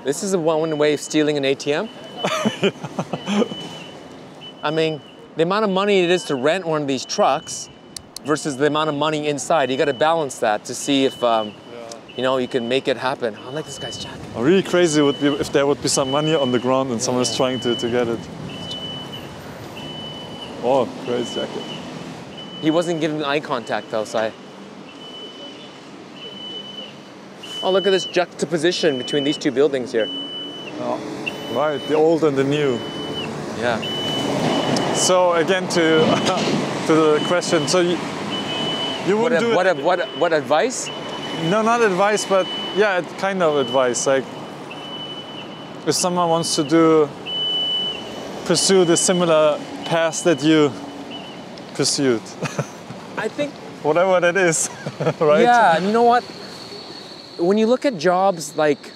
This is one way of stealing an ATM. I mean, the amount of money it is to rent one of these trucks versus the amount of money inside. You got to balance that to see if you know, you can make it happen. I like this guy's jacket. Really crazy would be if there would be some money on the ground and someone is trying to get it. Oh, great jacket. He wasn't giving eye contact though, so I... Oh, look at this juxtaposition between these two buildings here. Oh, right, the old and the new. Yeah. So again, to the question, so you wouldn't do it? What advice? No, not advice, but yeah, kind of advice. Like, if someone wants to pursue the similar path that you pursued. I think... Whatever that is, right? Yeah, and you know what? When you look at jobs like,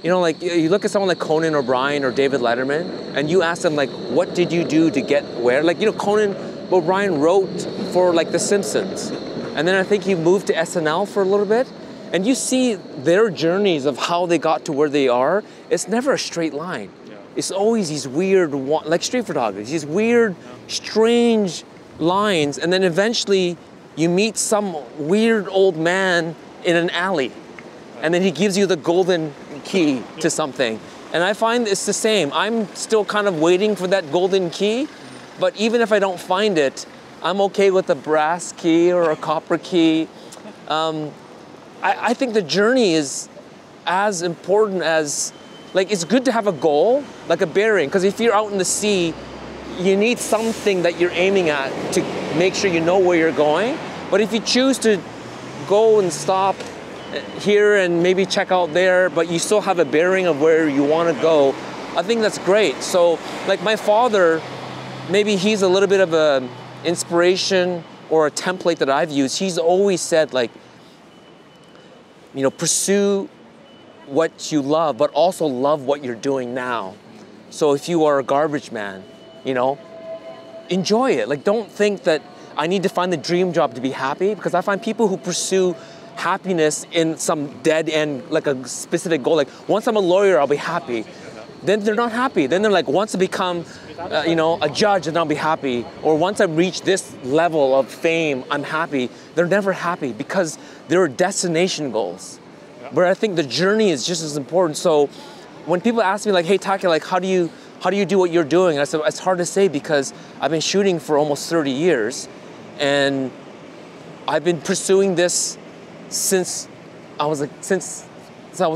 you know, like you look at someone like Conan O'Brien or David Letterman, and you ask them like, what did you do to get where? Like, you know, Conan O'Brien wrote for like The Simpsons. And then I think he moved to SNL for a little bit. And you see their journeys of how they got to where they are. It's never a straight line. Yeah. It's always these weird, like street photography, these weird, strange lines. And then eventually you meet some weird old man in an alley. And then he gives you the golden key to something. And I find it's the same. I'm still kind of waiting for that golden key. But even if I don't find it, I'm okay with a brass key or a copper key. I think the journey is as important as, like, it's good to have a goal, like a bearing, because if you're out in the sea, you need something that you're aiming at to make sure you know where you're going. But if you choose to go and stop here and maybe check out there, but you still have a bearing of where you want to go, I think that's great. So, like my father, maybe he's a little bit of a inspiration or a template that I've used. He's always said, like, you know, pursue what you love, but also love what you're doing now. So if you are a garbage man, you know, enjoy it. Like, don't think that I need to find the dream job to be happy, because I find people who pursue happiness in some dead end, like a specific goal, like once I'm a lawyer, I'll be happy. Then they're not happy. Then they're like, once I become, you know, a judge, then I'll be happy. Or once I reach this level of fame, I'm happy. They're never happy because there are destination goals. Where I think the journey is just as important. So when people ask me like, hey, Take, like, how do you do what you're doing? And I said, it's hard to say because I've been shooting for almost 30 years. And I've been pursuing this since I was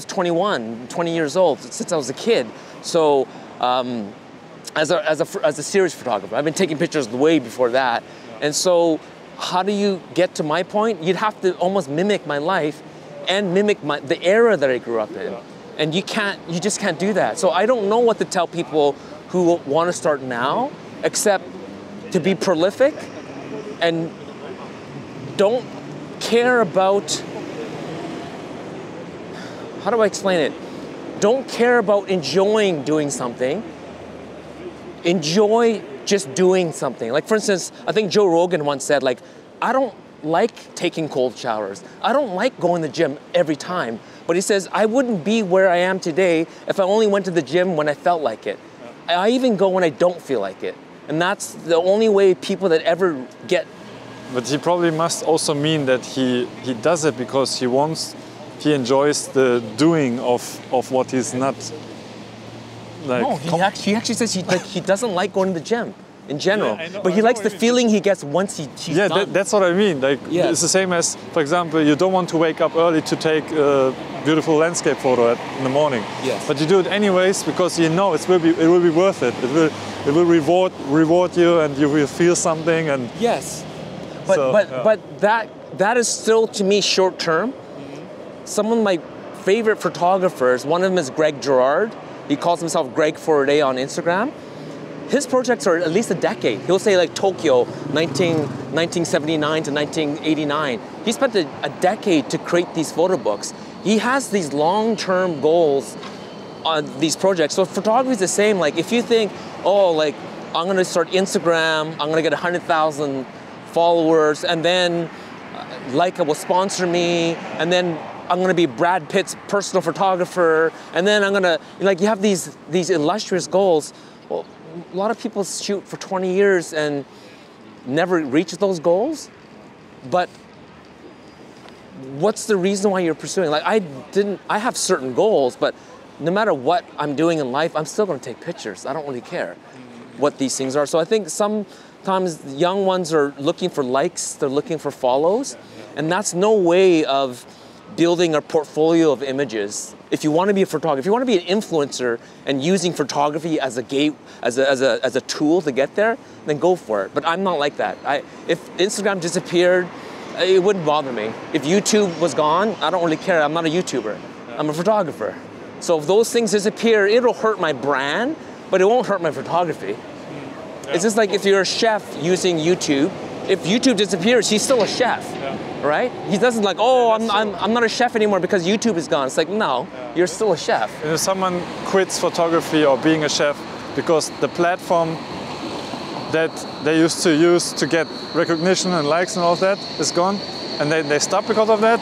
21, 20 years old, since I was a kid. So as a series photographer, I've been taking pictures way before that. And so how do you get to my point? You'd have to almost mimic my life and mimic the era that I grew up in. And you just can't do that. So I don't know what to tell people who want to start now, except to be prolific and don't care about, how do I explain it? Don't care about enjoying doing something. Enjoy just doing something. Like for instance, I think Joe Rogan once said, like, I don't like taking cold showers. I don't like going to the gym every time. But he says, I wouldn't be where I am today if I only went to the gym when I felt like it. I even go when I don't feel like it. And that's the only way people that ever get. But he probably must also mean that he does it because he enjoys the doing of what he's not like. No, he actually says he doesn't like going to the gym in general, but he likes the feeling he gets once he's done. That's what I mean. Like it's the same as, for example, you don't want to wake up early to take a beautiful landscape photo in the morning. Yes. But you do it anyways because you know it will be worth it. It will reward you, and you will feel something. And yes, but that is still to me short term. Some of my favorite photographers, one of them is Greg Girard. He calls himself Greg for a Day on Instagram. His projects are at least a decade. He'll say like Tokyo, 1979 to 1989. He spent a decade to create these photo books. He has these long-term goals on these projects. So photography is the same. Like if you think, oh, like I'm gonna start Instagram, I'm gonna get 100,000 followers, and then Leica will sponsor me, and then I'm gonna be Brad Pitt's personal photographer, and then I'm gonna, like, you have these illustrious goals. Well, a lot of people shoot for 20 years and never reach those goals, but what's the reason why you're pursuing? Like I have certain goals, but no matter what I'm doing in life, I'm still gonna take pictures. I don't really care what these things are. So I think sometimes young ones are looking for likes, they're looking for follows, and that's no way of building a portfolio of images. If you want to be a photographer, if you want to be an influencer and using photography as a tool to get there, then go for it. But I'm not like that. If Instagram disappeared, it wouldn't bother me. If YouTube was gone, I don't really care. I'm not a YouTuber. I'm a photographer. So if those things disappear, it'll hurt my brand, but it won't hurt my photography. It's just like if you're a chef using YouTube, if YouTube disappears, he's still a chef, right? He doesn't like, oh, I'm not a chef anymore because YouTube is gone. It's like, no, you're still a chef. If someone quits photography or being a chef because the platform that they used to use to get recognition and likes and all of that is gone, and they stop because of that,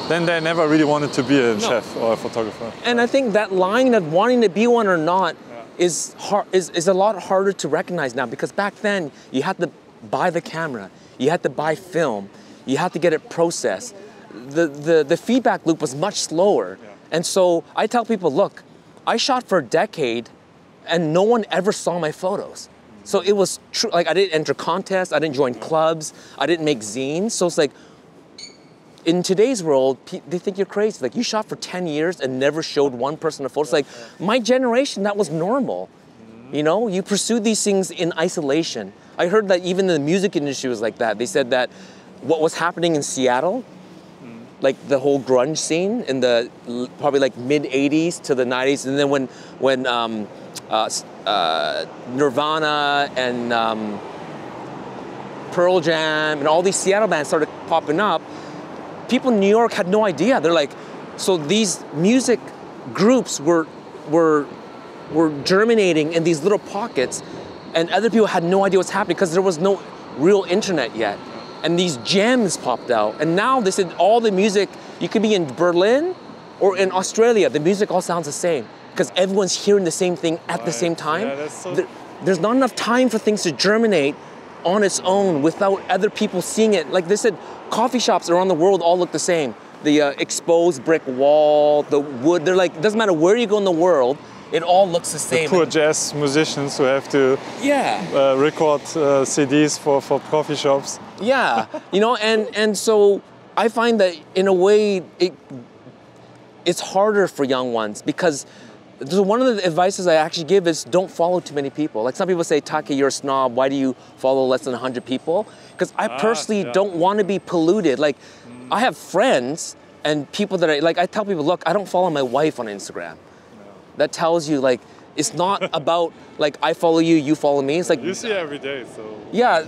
then they never really wanted to be a chef or a photographer. And I think that line of wanting to be one or not is a lot harder to recognize now, because back then you had to buy the camera, you had to buy film, you had to get it processed. The feedback loop was much slower. And so I tell people, look, I shot for a decade and no one ever saw my photos. So it was true, like I didn't enter contests, I didn't join clubs, I didn't make zines. So it's like, in today's world, they think you're crazy. Like, you shot for 10 years and never showed one person a photo. It's like, my generation, that was normal. You know, you pursued these things in isolation. I heard that even the music industry was like that. They said that what was happening in Seattle, like the whole grunge scene in the probably like mid 80s to the 90s, and then when Nirvana and Pearl Jam and all these Seattle bands started popping up, people in New York had no idea. They're like, so these music groups were germinating in these little pockets, and other people had no idea what's happening because there was no real internet yet. And these gems popped out. And now they said all the music, you could be in Berlin or in Australia, the music all sounds the same because everyone's hearing the same thing at the same time. Yeah, there's not enough time for things to germinate on its own without other people seeing it. Like they said, coffee shops around the world all look the same. The exposed brick wall, the wood, they're like, it doesn't matter where you go in the world, it all looks the same. The poor jazz musicians who have to record CDs for coffee shops. Yeah, you know, and so I find that in a way it's harder for young ones because one of the advices I actually give is don't follow too many people. Like some people say, Take, you're a snob, why do you follow less than 100 people? Because I personally don't want to be polluted. Like I have friends and people that I tell people, look, I don't follow my wife on Instagram. That tells you like, it's not about like I follow you, you follow me. It's like you see her every day, so yeah,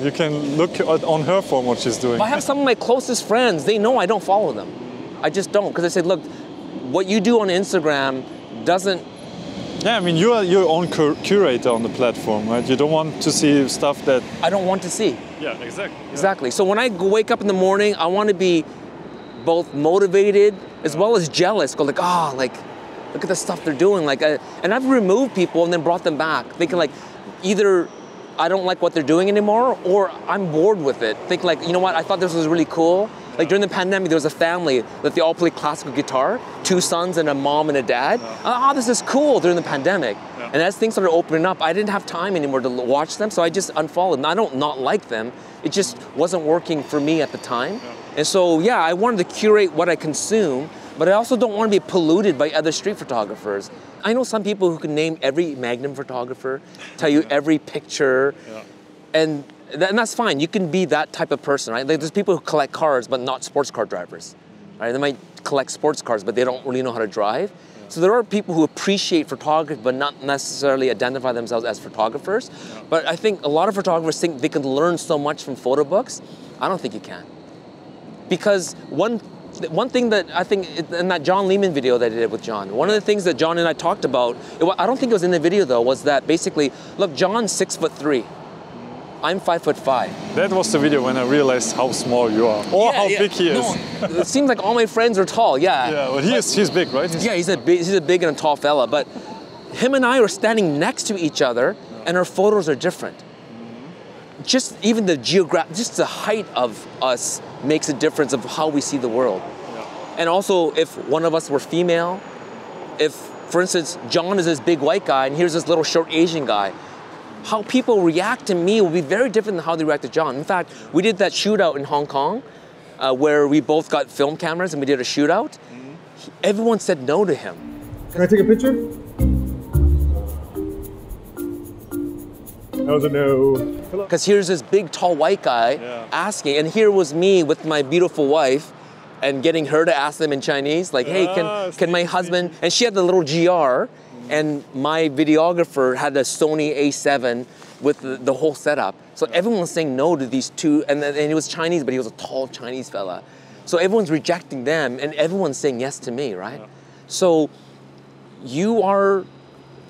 you can look on her phone what she's doing. I have some of my closest friends. They know I don't follow them. I just don't because I said, look, what you do on Instagram doesn't. Yeah, I mean you're your own curator on the platform, right? You don't want to see stuff that I don't want to see. Yeah, exactly. Exactly. So when I wake up in the morning, I want to be both motivated as well as jealous. Go like, look at the stuff they're doing. Like, and I've removed people and then brought them back. Thinking like, either I don't like what they're doing anymore, or I'm bored with it. Think like, you know what? I thought this was really cool. Like during the pandemic, there was a family that they all play classical guitar, 2 sons and a mom and a dad. This is cool during the pandemic. And as things started opening up, I didn't have time anymore to watch them, so I just unfollowed. And I don't not like them. It just wasn't working for me at the time. And so, yeah, I wanted to curate what I consume, but I also don't want to be polluted by other street photographers. I know some people who can name every Magnum photographer, tell you every picture, and that's fine. You can be that type of person, right? Like, there's people who collect cars, but not sports car drivers, right? They might collect sports cars, but they don't really know how to drive. So there are people who appreciate photography, but not necessarily identify themselves as photographers. But I think a lot of photographers think they can learn so much from photo books. I don't think you can. Because one thing that I think, in that John Lehman video that I did with John, one of the things that John and I talked about, I don't think it was in the video though, was that basically, look, John's 6'3". I'm 5'5". That was the video when I realized how small you are, or how big he is. No, it seems like all my friends are tall, Yeah, well, he's big, right? He's a big and a tall fella, but him and I are standing next to each other, and our photos are different. Just even just the height of us makes a difference of how we see the world. And also, if one of us were female, if, for instance, John is this big white guy, and here's this little short Asian guy, how people react to me will be very different than how they react to John. In fact, we did that shootout in Hong Kong, where we both got film cameras and we did a shootout. Everyone said no to him. Can I take a picture? That was a no. Because here's this big, tall white guy asking, and here was me with my beautiful wife, and getting her to ask them in Chinese, like, hey, can my husband, and she had the little GR, and my videographer had a Sony A7 with the whole setup. So everyone was saying no to these two, and he was Chinese, but he was a tall Chinese fella. So everyone's rejecting them, and everyone's saying yes to me, right? So you are,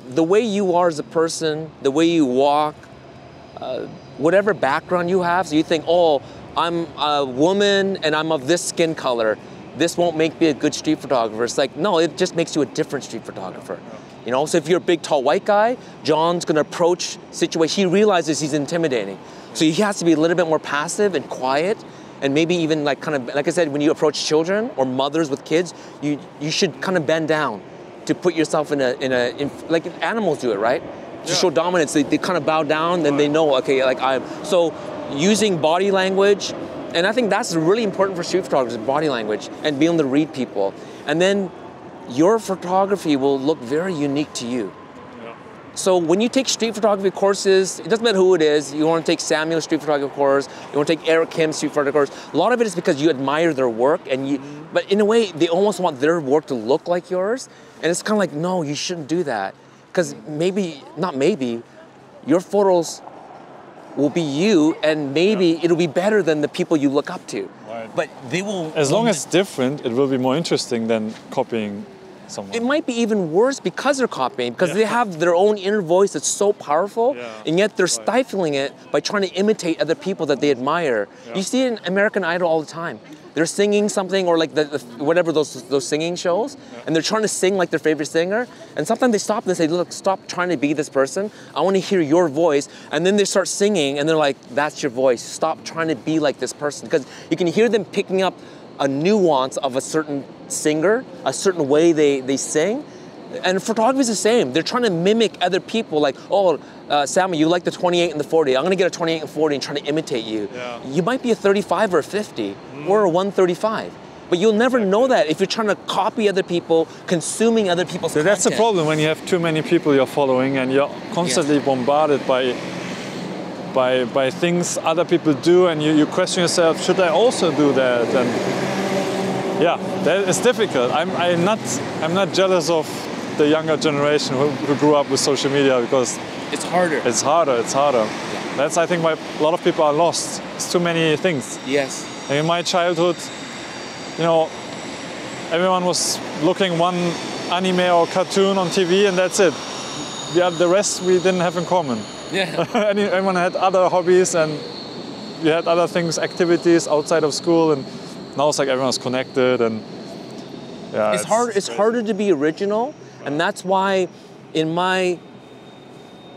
the way you are as a person, the way you walk, whatever background you have, so you think, oh, I'm a woman and I'm of this skin color, this won't make me a good street photographer. It's like, no, it just makes you a different street photographer. You know, so if you're a big, tall, white guy, John's gonna approach situation, he realizes he's intimidating. So he has to be a little bit more passive and quiet, and maybe even like kind of, like I said, when you approach children or mothers with kids, you should kind of bend down to put yourself in like animals do it, right? To show dominance, they kind of bow down, then they know, okay, like so using body language, and I think that's really important for street photographers, body language, and being able to read people. And then your photography will look very unique to you. So when you take street photography courses, it doesn't matter who it is, you want to take Samuel's street photography course, you want to take Eric Kim's street photography course, a lot of it is because you admire their work, and but in a way, they almost want their work to look like yours, and it's kind of like, no, you shouldn't do that. Because not maybe, your photos will be you, and maybe it'll be better than the people you look up to. Right. But they will... As long as it's different, it will be more interesting than copying someone. It might be even worse because they're copying, because they have their own inner voice that's so powerful, and yet they're stifling it by trying to imitate other people that they admire. You see it in American Idol all the time. They're singing something, or like whatever those singing shows, and they're trying to sing like their favorite singer, and sometimes they stop and they say, look, stop trying to be this person. I want to hear your voice. And then they start singing, and they're like, that's your voice. Stop trying to be like this person. Because you can hear them picking up a nuance of a certain singer, a certain way they sing. And photography is the same. They're trying to mimic other people, like, oh, Sammy, you like the 28 and the 40. I'm gonna get a 28 and 40 and try to imitate you. You might be a 35 or a 50 or a 135. But you'll never know that if you're trying to copy other people, consuming other people's content. That's the problem when you have too many people you're following and you're constantly bombarded by things other people do, and you question yourself, should I also do that? And yeah, it's difficult. I'm not jealous of the younger generation who grew up with social media, because it's harder. It's harder. That's, I think, why a lot of people are lost. It's too many things. Yes. And in my childhood, you know, everyone was looking one anime or cartoon on TV, and that's it. The rest we didn't have in common. Yeah. Everyone had other hobbies, and we had other things, activities outside of school, and now it's like everyone's connected, and yeah. It's harder to be original, and that's why in my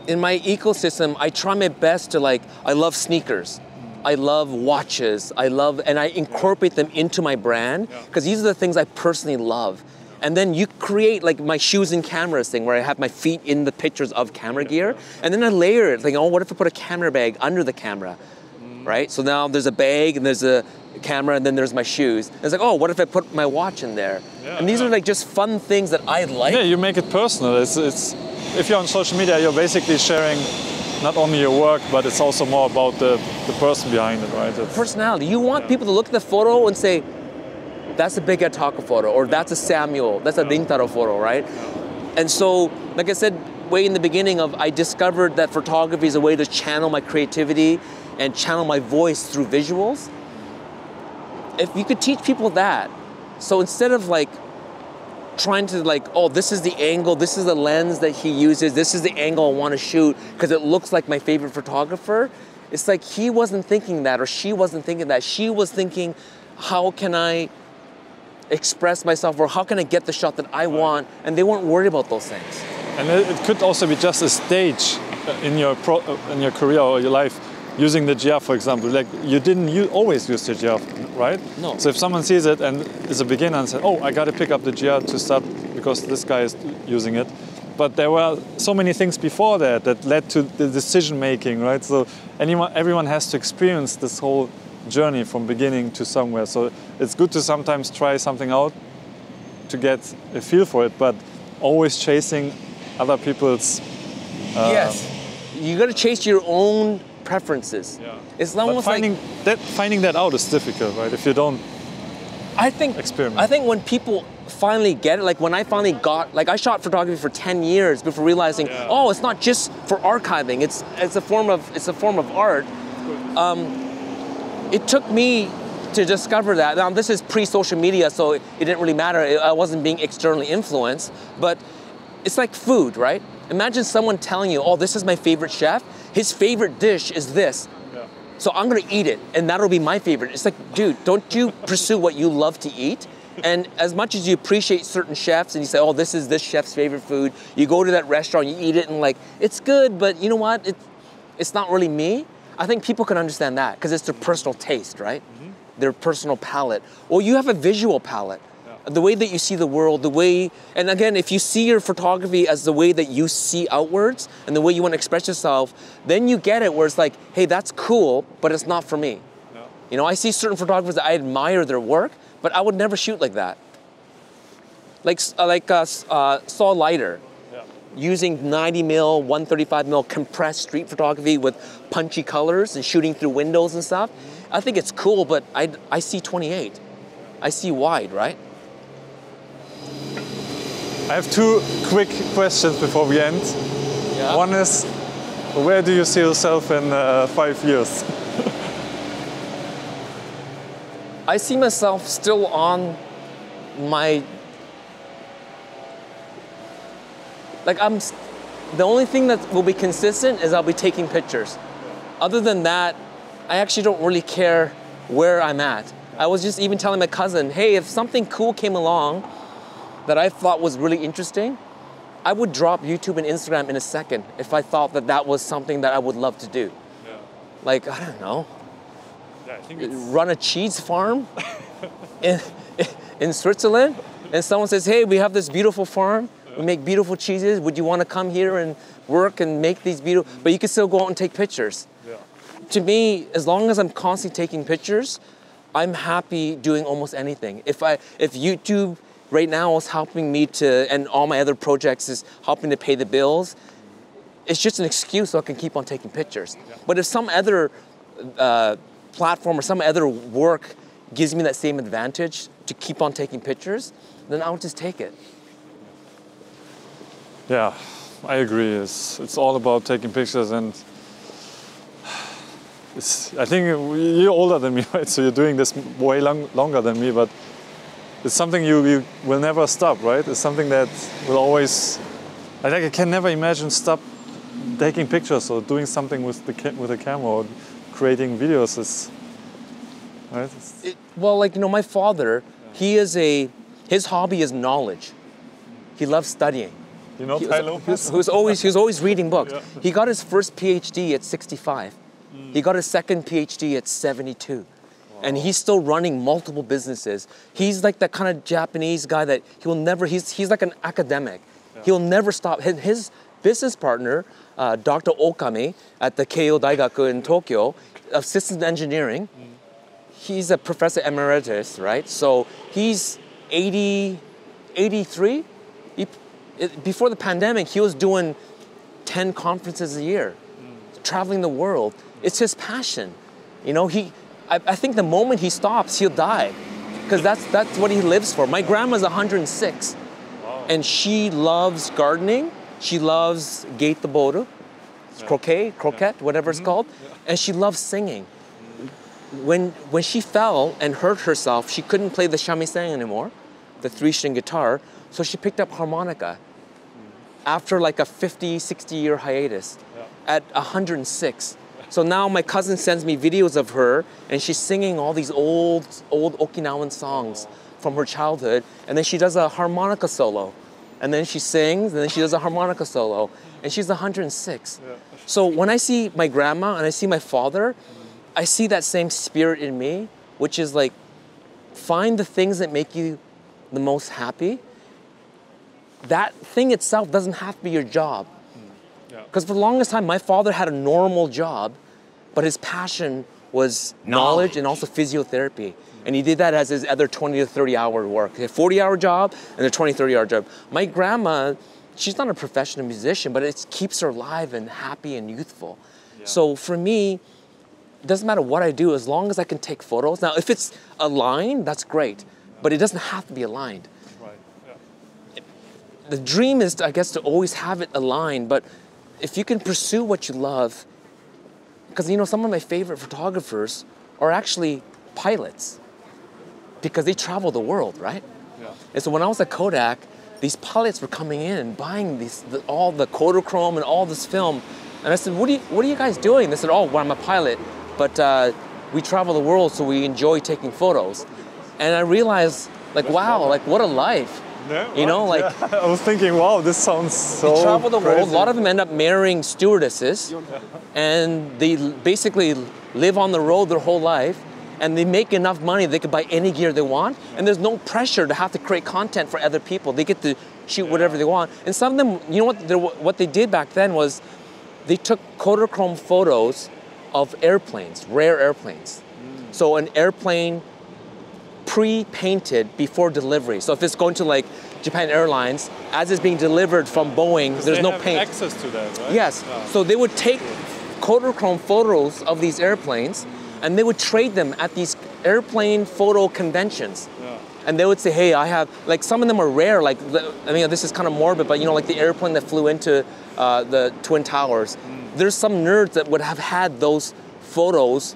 ecosystem I try my best to, like, I love sneakers. I love watches, and I incorporate them into my brand, because these are the things I personally love. And then you create, like, my shoes and cameras thing, where I have my feet in the pictures of camera gear, and then I layer it, like, oh, what if I put a camera bag under the camera, right? So now there's a bag, and there's a camera, and then there's my shoes. And it's like, oh, what if I put my watch in there? And these are, like, just fun things that I like. Yeah, you make it personal. It's if you're on social media, you're basically sharing not only your work, but it's also more about the person behind it, right? Personality. You want people to look at the photo and say, that's a Bigheadtaco photo, or that's a Samuel, that's a Rintaro photo, right? And so, like I said way in the beginning, I discovered that photography is a way to channel my creativity and channel my voice through visuals. If you could teach people that, so instead of, like, trying to, like, oh, this is the angle, this is the lens that he uses, this is the angle I want to shoot because it looks like my favorite photographer, it's like he wasn't thinking that, or she wasn't thinking that. She was thinking, how can I express myself, or how can I get the shot that I want? And they weren't worried about those things. And it could also be just a stage in your career or your life. Using the GIF, for example, like, you didn't always use the GIF, right? No. So if someone sees it and is a beginner and says, oh, I got to pick up the GIF to start because this guy is using it. But there were so many things before that led to the decision making, right? So everyone has to experience this whole journey from beginning to somewhere. So it's good to sometimes try something out to get a feel for it, but always chasing other people's... yes. You got to chase your own preferences. Yeah. It's almost finding that out is difficult, right? If you don't experiment. I think when people finally get it, like when I finally got, like, I shot photography for 10 years before realizing, oh, it's not just for archiving. It's a form of art. It took me to discover that. Now, this is pre-social media, so it didn't really matter. I wasn't being externally influenced, but it's like food, right? Imagine someone telling you, oh, this is my favorite chef. His favorite dish is this. Yeah. So I'm gonna eat it, and that'll be my favorite. It's like, dude, don't you pursue what you love to eat? And as much as you appreciate certain chefs and you say, oh, this is this chef's favorite food, you go to that restaurant, you eat it, and, like, it's good, but you know what? It's not really me. I think people can understand that because it's their personal taste, right? Mm-hmm. Their personal palate. Or you have a visual palate. The way that you see the world, and again, if you see your photography as the way that you see outwards and the way you want to express yourself, then you get it where it's like, hey, that's cool, but it's not for me. No. You know, I see certain photographers that I admire their work, but I would never shoot like that. Like Saul Leiter, using 90mm, 135mm compressed street photography with punchy colors and shooting through windows and stuff. Mm-hmm. I think it's cool, but I see 28. I see wide, right? I have two quick questions before we end. Yeah. One is, where do you see yourself in 5 years? I see myself still on my the only thing that will be consistent is I'll be taking pictures. Other than that, I actually don't really care where I'm at. I was just even telling my cousin, hey, if something cool came along that I thought was really interesting, I would drop YouTube and Instagram in a second if I thought that that was something that I would love to do. Yeah. Like, I don't know, Yeah, I think run a cheese farm in Switzerland, and someone says, hey, we have this beautiful farm, we make beautiful cheeses, would you want to come here and work and make these beautiful, but you can still go out and take pictures. Yeah. To me, as long as I'm constantly taking pictures, I'm happy doing almost anything. If YouTube right now is helping me to, and all my other projects is helping to pay the bills, it's just an excuse so I can keep on taking pictures. Yeah. But if some other platform or some other work gives me that same advantage to keep on taking pictures, then I'll just take it. Yeah, I agree. It's all about taking pictures, and I think you're older than me, right? So you're doing this way longer than me, but it's something you will never stop, right? It's something that will always, I can never imagine stop taking pictures or doing something with the camera or creating videos. Right? Well, like, my father, his hobby is knowledge. He loves studying. You know Tai Lopez? He was always reading books. Yeah. He got his first PhD at 65. He got his second PhD at 72. Wow. And he's still running multiple businesses. He's like that kind of Japanese guy that he's like an academic. Yeah. He'll never stop. His business partner, Dr. Okami at the Keio Daigaku in Tokyo, of systems engineering, he's a professor emeritus, right? So he's 83. Before the pandemic, he was doing 10 conferences a year, traveling the world. It's his passion. I think the moment he stops, he'll die, because that's what he lives for. My grandma's 106, wow. And she loves gardening. She loves gate the boru, croquet, whatever it's called, and she loves singing. When she fell and hurt herself, she couldn't play the shamisen anymore, the 3-string guitar, so she picked up harmonica after like a 50, 60-year hiatus at 106. So now my cousin sends me videos of her, and she's singing all these old Okinawan songs from her childhood, and then she does a harmonica solo, and then she sings, and then she does a harmonica solo, and she's 106. Yeah. So when I see my grandma and I see my father, I see that same spirit in me, which is like, find the things that make you the most happy. That thing itself doesn't have to be your job. Because for the longest time, my father had a normal job, but his passion was knowledge and also physiotherapy. And he did that as his other 20 to 30 hour work. He had a 40-hour job and a 20, 30-hour job. My grandma, she's not a professional musician, but it keeps her alive and happy and youthful. Yeah. So for me, it doesn't matter what I do as long as I can take photos. Now, if it's aligned, that's great, but it doesn't have to be aligned. Right. Yeah. The dream is, I guess, to always have it aligned, but if you can pursue what you love, because some of my favorite photographers are actually pilots, because they travel the world, right? Yeah. And so when I was at Kodak, these pilots were coming in and buying all the Kodachrome and all this film, and I said, what are you guys doing? They said, oh, well, I'm a pilot, but we travel the world, so we enjoy taking photos. And I realized, like, wow, like, what a life. Yeah, I was thinking, wow, this sounds so They travel the crazy. world. A lot of them end up marrying stewardesses, and they basically live on the road their whole life, and they make enough money they could buy any gear they want, and there's no pressure to have to create content for other people. They get to shoot whatever they want. And some of them, what they did back then was they took Kodachrome photos of airplanes, rare airplanes. So an airplane pre-painted before delivery. So if it's going to like Japan Airlines, as it's being delivered from Boeing, there's no paint. Access to that, right? Yes. Yeah. So they would take Kodachrome photos of these airplanes, and they would trade them at these airplane photo conventions. Yeah. And they would say, hey, I have, like, some of them are rare, like, this is kind of morbid, but like the airplane that flew into the Twin Towers. There's some nerds that would have had those photos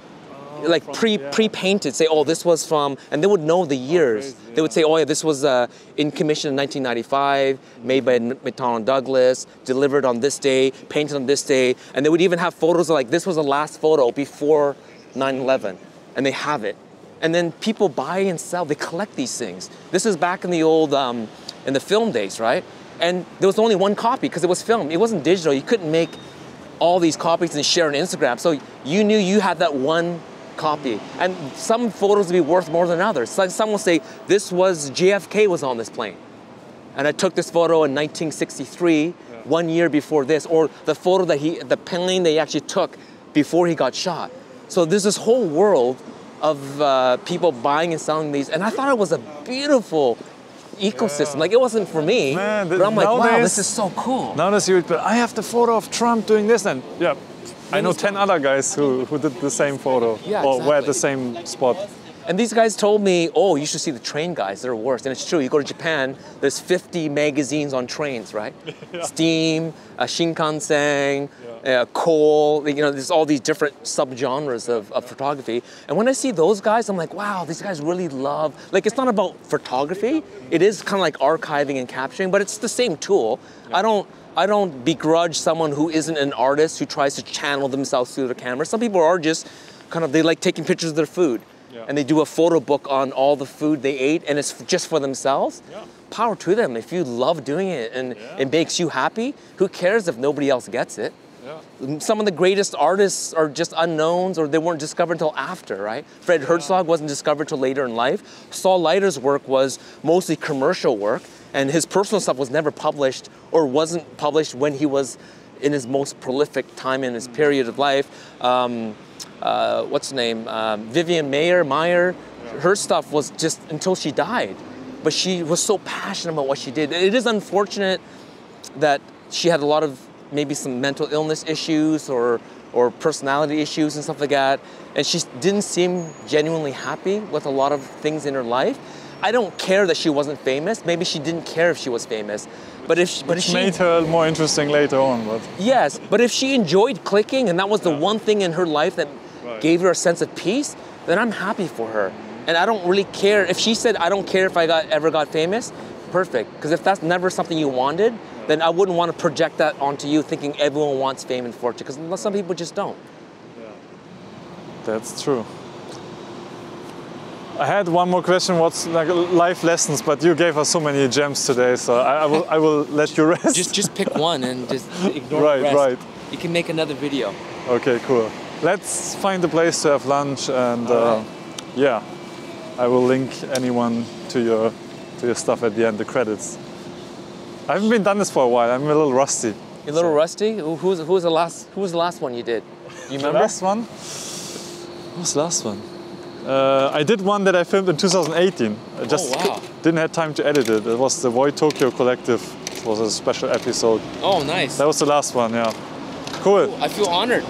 like pre-painted, say, oh, this was from, and they would know the years. They would say, oh yeah, this was in commission in 1995, made by McDonnell Douglas, delivered on this day, painted on this day, and they would even have photos of like, this was the last photo before 9/11, and they have it. And then people buy and sell, they collect these things. This is back in the old, in the film days, right? And there was only one copy because it was film. It wasn't digital. You couldn't make all these copies and share on Instagram. So you knew you had that one copy. And some photos would be worth more than others. Like some will say, this was, JFK was on this plane. And I took this photo in 1963, 1 year before this, or the photo that the plane they actually took before he got shot. So there's this whole world of people buying and selling these. And I thought it was a beautiful ecosystem. Like it wasn't for me, man, but I'm like, wow, this is so cool. Nowadays you would, but I have the photo of Trump doing this, and yeah, I know 10 other guys who did the same photo or were at the same spot. And these guys told me, oh, you should see the train guys, they're worse. And it's true, you go to Japan, there's 50 magazines on trains, right? Steam, Shinkansen, coal, you know, there's all these different subgenres of photography. And when I see those guys, I'm like, wow, these guys really love, like it's not about photography, it is kind of like archiving and capturing, but it's the same tool. I don't begrudge someone who isn't an artist who tries to channel themselves through the camera. Some people are just kind of, they like taking pictures of their food. And they do a photo book on all the food they ate, and it's just for themselves. Power to them. If you love doing it and it makes you happy, who cares if nobody else gets it? Some of the greatest artists are just unknowns, or they weren't discovered until after, right? Fred Herzog wasn't discovered till later in life. Saul Leiter's work was mostly commercial work, and his personal stuff was never published or wasn't published when he was in his most prolific time in his period of life. What's her name? Vivian Meyer, her stuff was just until she died. But she was so passionate about what she did. It is unfortunate that she had a lot of maybe some mental illness issues or personality issues and stuff like that. And she didn't seem genuinely happy with a lot of things in her life. I don't care that she wasn't famous. Maybe she didn't care if she was famous. But if she made her more interesting later on. But yes, but if she enjoyed clicking and that was the one thing in her life that gave her a sense of peace, then I'm happy for her. And I don't really care. If she said, I don't care if I ever got famous, perfect. Because if that's never something you wanted, then I wouldn't want to project that onto you thinking everyone wants fame and fortune, because some people just don't. That's true. I had one more question, what's like life lessons, but you gave us so many gems today, so I will let you rest. Just pick one and just ignore the rest. Right. You can make another video. Okay, cool. Let's find a place to have lunch, and yeah, I will link anyone to your stuff at the end, the credits. I haven't been done this for a while. I'm a little rusty. You're a little rusty? Who was the last one you did? You remember? The last one? What was the last one? I did one that I filmed in 2018. I just didn't have time to edit it. It was the Bigheadtaco Collective. It was a special episode. Oh, nice. That was the last one, yeah. Cool. Ooh, I feel honored.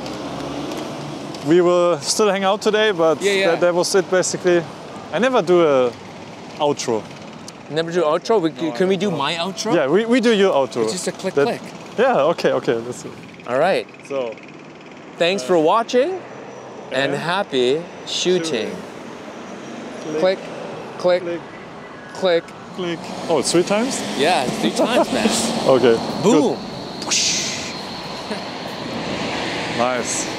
We will still hang out today, but that was it basically. I never do a outro. Never do outro? Can we do my outro? Yeah, we do your outro. It's just a click. Yeah, okay, that's it. All right. So, thanks for watching and happy shooting. Click, click, click, click. Oh, it's 3 times? Yeah, 3 times, man. Okay. Boom. Nice.